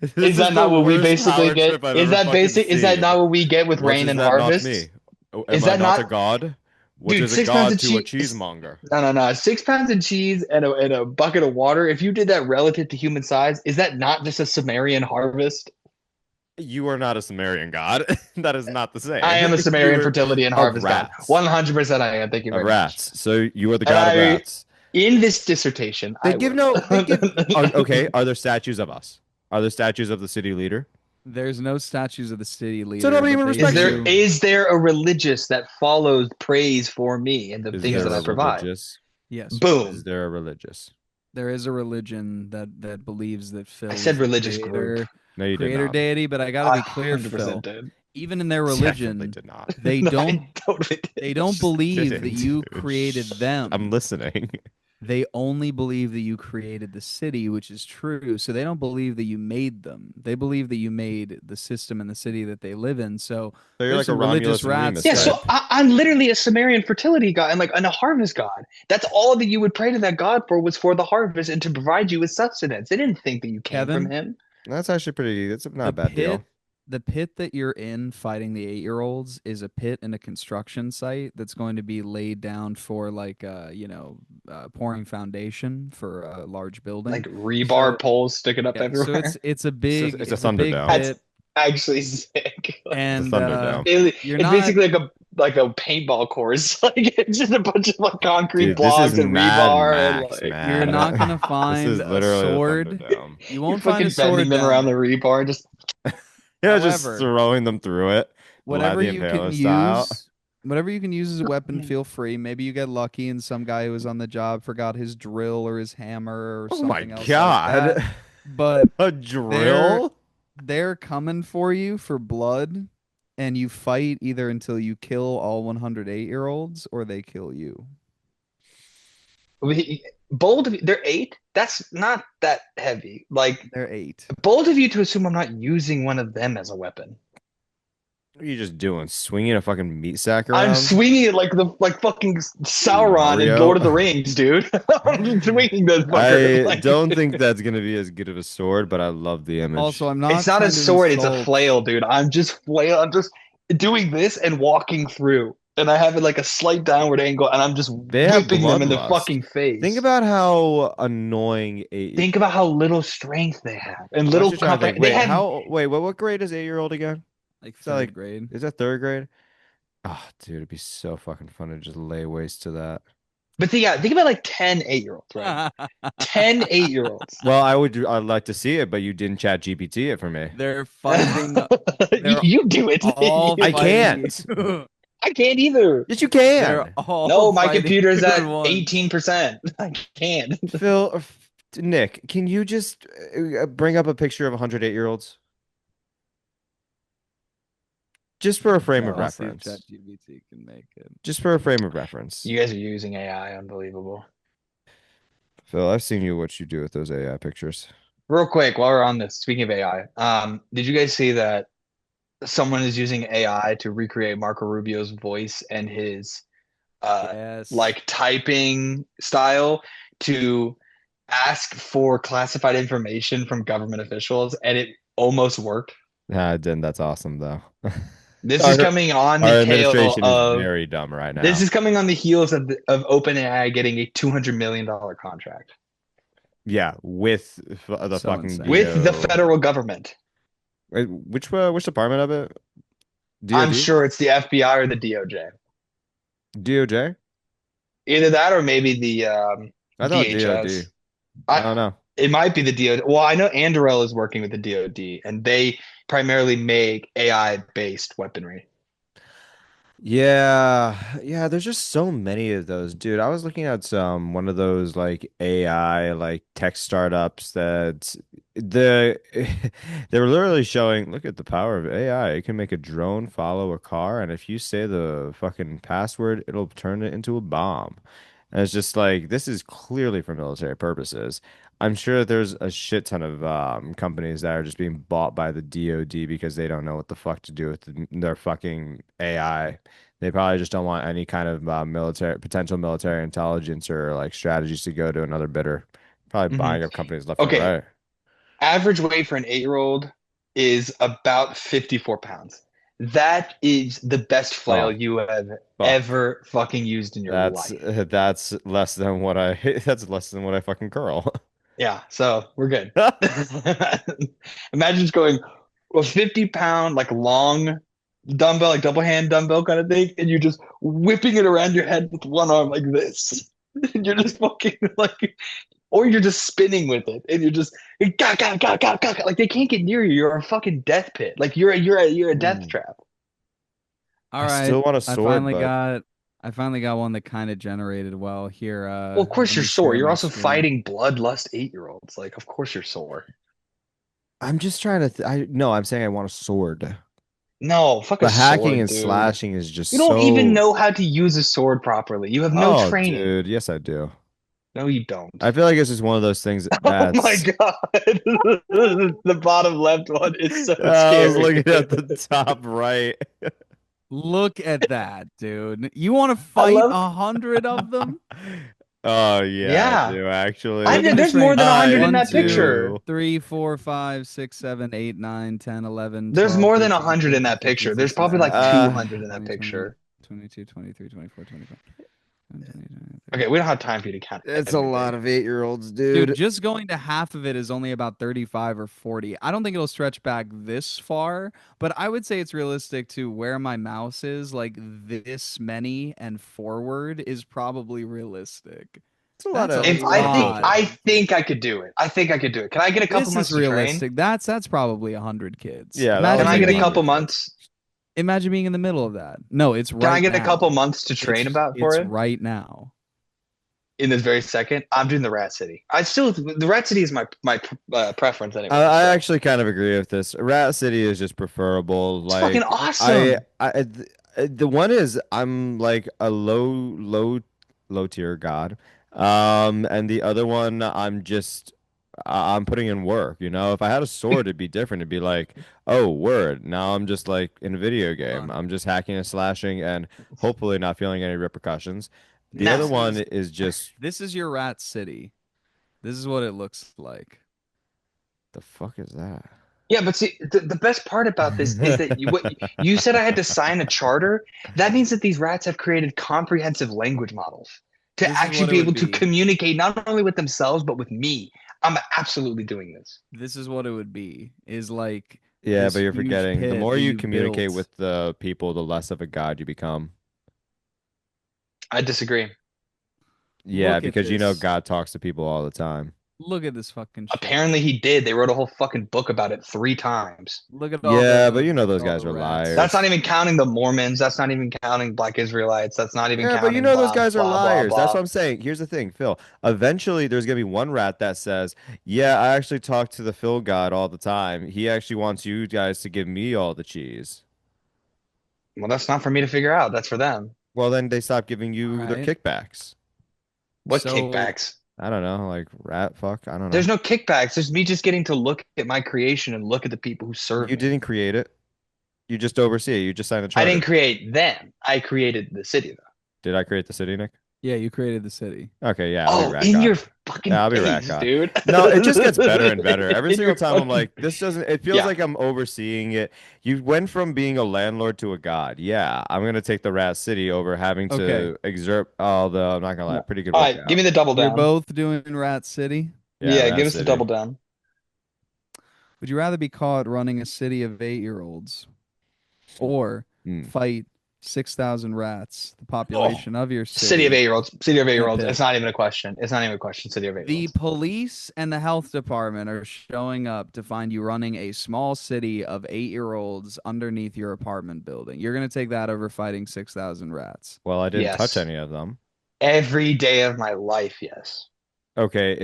is This is that the not what we worst basically power get? trip I've Is ever that fucking basic? Is that seen. not what we get with Which rain is and that not me? harvest? Am Is I that not a not, god? Which dude? is a 6 pounds god of to a cheese. cheesemonger. No, no, no. 6 pounds of cheese and a bucket of water. If you did that relative to human size, is that not just a Sumerian harvest? You are not a Sumerian god. That is not the I same. am a Sumerian You're fertility and of harvest god. rats. 100% I am. Thank you Of very much. rats. So you are the And god of I, rats. in this dissertation, They I give will. no, they give. Okay, are there statues of us? Are there statues of the city leader? there's no statues of the city So leader, nobody but even they respects you. do. Is there a religious that follows praise for me and the Is things there that I a Yes, provide? religious? yes. Is Boom. there a religious? There is a religion that believes that I Phil is said the religious group. No, you did creator not. deity, but I gotta I be clear, 100% Phil. did. Even in their Definitely religion, did not. they No, don't I totally they did. don't believe that Didn't. you created I'm them. listening. They only believe that you created the city, which is true. So they don't believe that you made them. They believe that you made the system and the city that they live in. So So you're there's like a some religious Romulus and rats Remus Yeah, so type. that I'm literally a Sumerian fertility god and a harvest god. That's all that you would pray to that god for was for the harvest and to provide you with sustenance. They didn't think that you came from Kevin, him. That's actually pretty. That's not the a bad pit deal. the pit that you're in fighting the 8-year-olds is a pit in a construction site that's going to be laid down for like pouring foundation for a large Like building. rebar So poles sticking up yeah, so everywhere. It's a it's a big Thunderdome. That's pit, actually sick. It's a and Thunderdome. you're It's not basically like a paintball course. Like it's just a bunch of like concrete Dude, this is blocks and Mad rebar and Max, like you're man. not gonna This find is a literally a sword. Thunderdome. You you're won't find a fucking bending sword them down around the there. rebar. Just Yeah, just However, throwing them through it, Vlad whatever the you can Impaler style. use, whatever you can use as a weapon, feel free. Maybe you get lucky and some guy who was on the job forgot his drill or his hammer or Oh my something else like that. God. But A they're drill? they're coming for you for blood, and you fight either until you kill all 108-year-olds or they kill you. bold of you. They're 8. That's not that heavy. Like They're 8. bold of you to assume I'm not using one of them as a weapon. What are you just doing? Swinging a fucking meat sack I'm around? swinging it like fucking Sauron in Mario? Lord of the Rings, dude. I'm swinging this fucker. I Like don't think that's gonna be as good of a sword, but I love the Also, image. I'm it's not not a trying to sword, it's a insult. flail, dude. I'm just doing this and walking through. And I have it like a slight downward angle, and I'm just They have whipping them in the bloodlust. fucking Think face. about how annoying eight. Think about how little strength they have and I'm little actually trying to think. comprehend. They Wait, have, what grade is 8-year-old again? Like Is that like, third grade. is that third grade? Oh, dude, it'd be so fucking fun to just lay waste to that. but yeah, think about like 10 8-year-olds, right? 10 8-year-olds. Well, I'd like to see it, but you didn't chat GPT it for me. They're fighting. They're You do it. all I fighting. can't. I can't either. Yes, you They're can. all No, my fighting computer's you at at once. 18%. I can't. Phil, Nick, can you just bring up a picture of 108-year-olds? Just for a frame of I'll see if reference. ChatGPT can make it. Just for a frame of reference. You guys are using AI, unbelievable. Phil, I've seen what you do with those AI pictures. Real quick, while we're on this, speaking of AI, did you guys see that someone is using AI to recreate Marco Rubio's voice and his Yes. like typing style to ask for classified information from government officials, and it almost worked. Ah, then that's awesome though. This is Our coming on the our tail administration is of very dumb right this now. is coming on the heels of OpenAI getting a $200 million contract Yeah, with the So fucking insane. with the DO. federal government. Wait, which department of it? I'm DOD? sure it's the FBI or the DOJ. DOJ? Either that or maybe the I thought DOD. DHS. I I don't know. It might be the DOD. Well, I know Anduril is working with the DOD, and they primarily make AI-based weaponry. Yeah, yeah, there's just so many of those, dude. I was looking at one of those like AI like tech startups that the they were literally showing, look at the power of AI. It can make a drone follow a car, and if you say the fucking password, it'll turn it into a bomb. And it's just like this is clearly for military purposes. I'm sure that there's a shit ton of companies that are just being bought by the DoD because they don't know what the fuck to do with their fucking AI. They probably just don't want any kind of potential military intelligence or like strategies to go to another bidder. Probably Hmm. buying up companies left and Okay, right. average weight for an 8-year-old is about 54 pounds. That is the best flail Oh, you have fuck. ever fucking used in your That's life. that's less than what I that's less than what I fucking curl. Yeah, so we're good. Imagine just going a 50-pound, like long dumbbell, like double hand dumbbell kind of thing, and you're just whipping it around your head with one arm like this. And you're just fucking like, or you're just spinning with it, and you're just like they can't get near you. You're a fucking death pit. Like you're a death Mm. trap. All I right. still want a I sword, finally but got I finally got one that kind of generated well here. Well, of course Let you're me sore. share You're my also screen. fighting bloodlust 8-year-olds. Like, of course you're sore. I'm just trying to I no, I'm saying I want a sword. No, fuck a The hacking sword, and dude. slashing is just You don't even so. know how to use a sword properly. You have no Oh, training. dude. Yes, I do. No, you don't. I feel like it's just one of those things Oh my that's. God. The bottom left one is so I was scary. looking at the top right. Look at that, dude. You want to I fight love 100 of them? Oh, yeah, I Yeah. do actually. Look at this There's more range. than I 100 in One, that two, picture. do. 3, 4, 5, 6, 7, 8, 9, 10, 11, There's 12, more than 13, 100 in 14, that 15, picture. There's 16, probably like 17, 18, 200 19, in that 20, 21, picture. 22, 23, 24, 25. Okay, we don't have time for you to count It's a lot everything. of 8-year-olds, Dude, dude. just going to half of it is only about 35 or 40. I don't think it'll stretch back this far, but I would say it's realistic to where my mouse is, like this many and forward is probably realistic. It's a lot That's a of If it's a lot of lot. I tilting. think I could do it. I think I could do it. Can I get a couple This is months to train? realistic. That's probably 100 kids. Yeah, that Can would I be get a couple 100 months? kids. Imagine being in the middle of that. No, it's Can I right get a couple now. months to train about for It's it right now. in this very second? I'm doing the Rat City. The Rat City is my preference I, anyway. I So actually kind of agree with this. Rat City is just preferable. it's fucking Like awesome. the one is I'm like a low tier god. And the other one I'm just I'm putting in work. If I had a sword, it'd be different. It'd be like, oh, word. Now I'm just like in a video Hold game. on. I'm just hacking and slashing and hopefully not feeling any repercussions. The other Now, one is just This is your rat city. This is what it looks like. the fuck is that? yeah, but see, the best part about this is that you said I had to sign a charter. That means that these rats have created comprehensive language models to This is actually what it be would able to be. communicate not only with themselves but with me. I'm absolutely doing this. This is what it would be. Is like Yeah, this but you're huge forgetting the pit more that you you communicate built. with the people, the less of a god you become. I disagree. Yeah, Look at because this. God talks to people all the time. Look at this fucking shit. Apparently he did. They wrote a whole fucking book about it 3 times. Look at all Yeah, but the look those at all guys the are rats. That's not liars. even counting the Mormons. That's not even counting Black Israelites. That's not even Yeah, but counting those blah, guys are blah, blah, liars. That's what blah. I'm saying. Here's the thing, Phil. Eventually, there's gonna be one rat that says, "Yeah, I actually talk to the Phil God all the time. He actually wants you guys to give me all the cheese." Well, that's not for me to figure out. That's for them. Well, then they stop giving All you their right. kickbacks. What So kickbacks? I don't know, like rat fuck. I don't know. There's no kickbacks. There's me just getting to look at my creation and look at the people who serve You me. didn't create it. You just oversee it. You just signed a I didn't charter. create them. I created the city, though. Did I create the city, Nick? yeah, you created the city. Okay, yeah, I'll be Oh, rat in god. your Yeah, fucking I'll be rat face, god. dude. No, it just gets better and better. Every In single your time I'm fucking like, this doesn't, it feels yeah. like I'm overseeing it. You went from being a landlord to a god. Yeah, I'm gonna take the rat city over having Okay. to exert, although I'm not gonna lie, No. pretty good All right, give workout. me the double You're down. both doing Rat City. Yeah, Yeah, rat give us the city. double down. Would you rather be caught running a city of 8-year-olds or Hmm. fight 6,000 rats, the Oh, population of your city of city, 8-year-olds. City of in a 8-year-olds. It's pit? not even a question. It's not even a question. City of The 8-year-olds. police and the health department are showing up to find you running a small city of 8-year-olds underneath your apartment building. You're going to take that over fighting 6,000 rats. Well, I didn't touch Yes. any of them. Every day of my life, yes. Okay,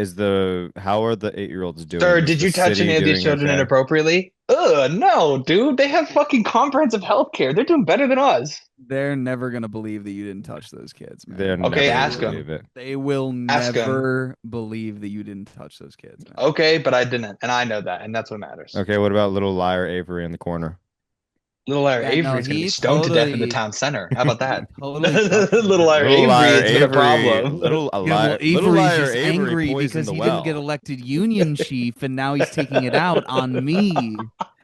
how are the 8-year-olds doing? Sir, Is did the you touch city any of these doing children okay? inappropriately? Ugh, no, dude. They have fucking comprehensive health care. They're doing better than us. They're never going to believe that you didn't touch those kids, They're man. Okay, never They gonna ask will them. believe it. they will Ask them. never believe that you didn't touch those kids, man. Okay, but I didn't, and I know that, and that's what matters. Okay, what about little liar Avery in the corner? Little Larry Yeah, no, Avery is going to be he stoned to death in the totally town center. How about he that? totally touched Little them. Larry Little Avery, liar it's been a Avery, problem. Yeah, well, little Avery's liar just Avery angry poisoned because the he didn't get well. elected union chief, and now he's taking it out on me.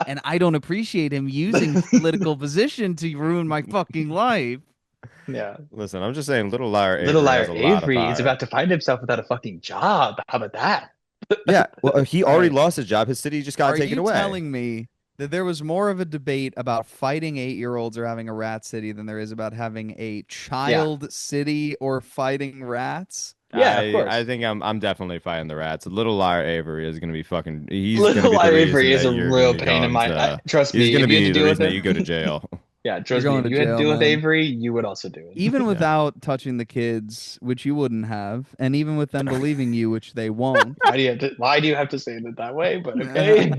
And I don't appreciate him using his political position to ruin my fucking life. Yeah. Listen, I'm just saying, little liar Little Avery has Larry a lot of Avery is fire. about to find himself without a fucking job. How about that? Yeah, well, he All already right. lost his job. His city just got Are taken you away. telling me that there was more of a debate about fighting 8-year-olds or having a rat city than there is about having a Yeah. child city or fighting rats? Yeah, of I course. think I'm definitely fighting the rats. Little liar Avery is gonna be fucking. He's gonna Little be the Larry Avery reason is that a you're gonna real be pain in going my. to. Trust He's me, gonna if you had be to the deal with reason that you go to him, jail. yeah, You're trust me, going if to you had to jail, deal with man. Avery, you would also do it. Even Yeah. without touching the kids, which you wouldn't have, and even with them believing you, which they won't. Why do you have to say it that way? But okay.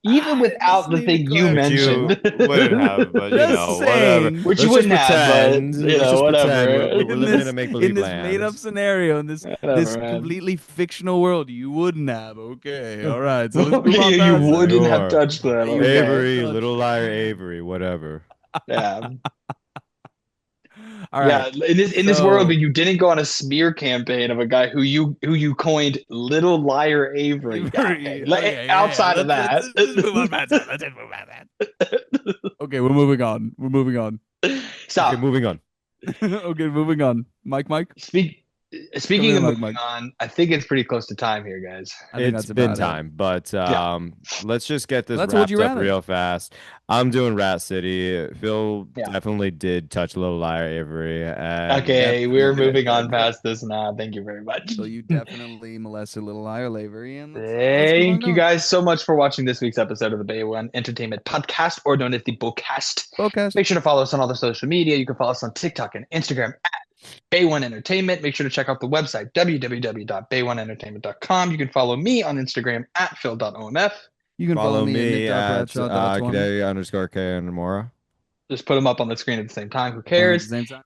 Even I just without the need to thing you Which clarify. you mentioned, wouldn't have, but Just whatever. saying. which you Let's just wouldn't have, but pretend. Let's just pretend whatever. we're living in a make In believe this made up land. scenario, in this Whatever, man. completely fictional world, you wouldn't have. Okay, all right. So let's move on Okay, you past that. wouldn't have Sure. touched them. You wouldn't Okay. have Avery, touched little liar them. Avery, whatever. Yeah. All Yeah. right. In this world, but So you didn't go on a smear campaign of a guy who you coined Little Liar Avery. Yeah, okay. Avery. Okay, yeah. Outside of that. Let's move on past that. Let's just move on past that. Okay, we're moving on. We're moving on. Okay, Stop. moving on. Okay, moving on. Mike. Speak. Come Speaking here, of Mike. moving on, I think it's pretty close to time here, guys. I think It's that's been about it. time, but Yeah. let's just get this That's Would You wrapped up Rather. real fast. I'm doing Rat City. Phil Yeah. definitely did touch Little Liar Avery, and Okay, we're Definitely moving on did. past this now. Thank you very much. So you definitely molested little liar Lavery, and let's keep on Thank you going. guys so much for watching this week's episode of the BOE Entertainment Podcast, or known as the BOCast. Podcast. Make sure to follow us on all the social media. You can follow us on TikTok and Instagram at Bay1 Entertainment. Make sure to check out the website, www.bay1entertainment.com. You can follow me on Instagram at phil.omf. You can follow me me at nick.bradshaw.20. G'day _K and Mora. Just put them up on the screen at the same time. Who At the cares? same time.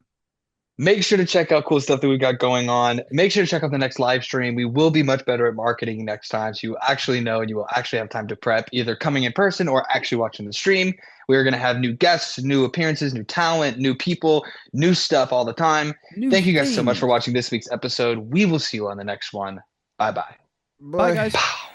Make sure to check out cool stuff that we've got going on. Make sure to check out the next live stream. We will be much better at marketing next time. So you actually know and you will actually have time to prep, either coming in person or actually watching the stream. We are going to have new guests, new appearances, new talent, new people, new stuff all the time. Thank you guys so much for watching this week's episode. We will see you on the next one. Bye-bye. Bye, guys. Pow.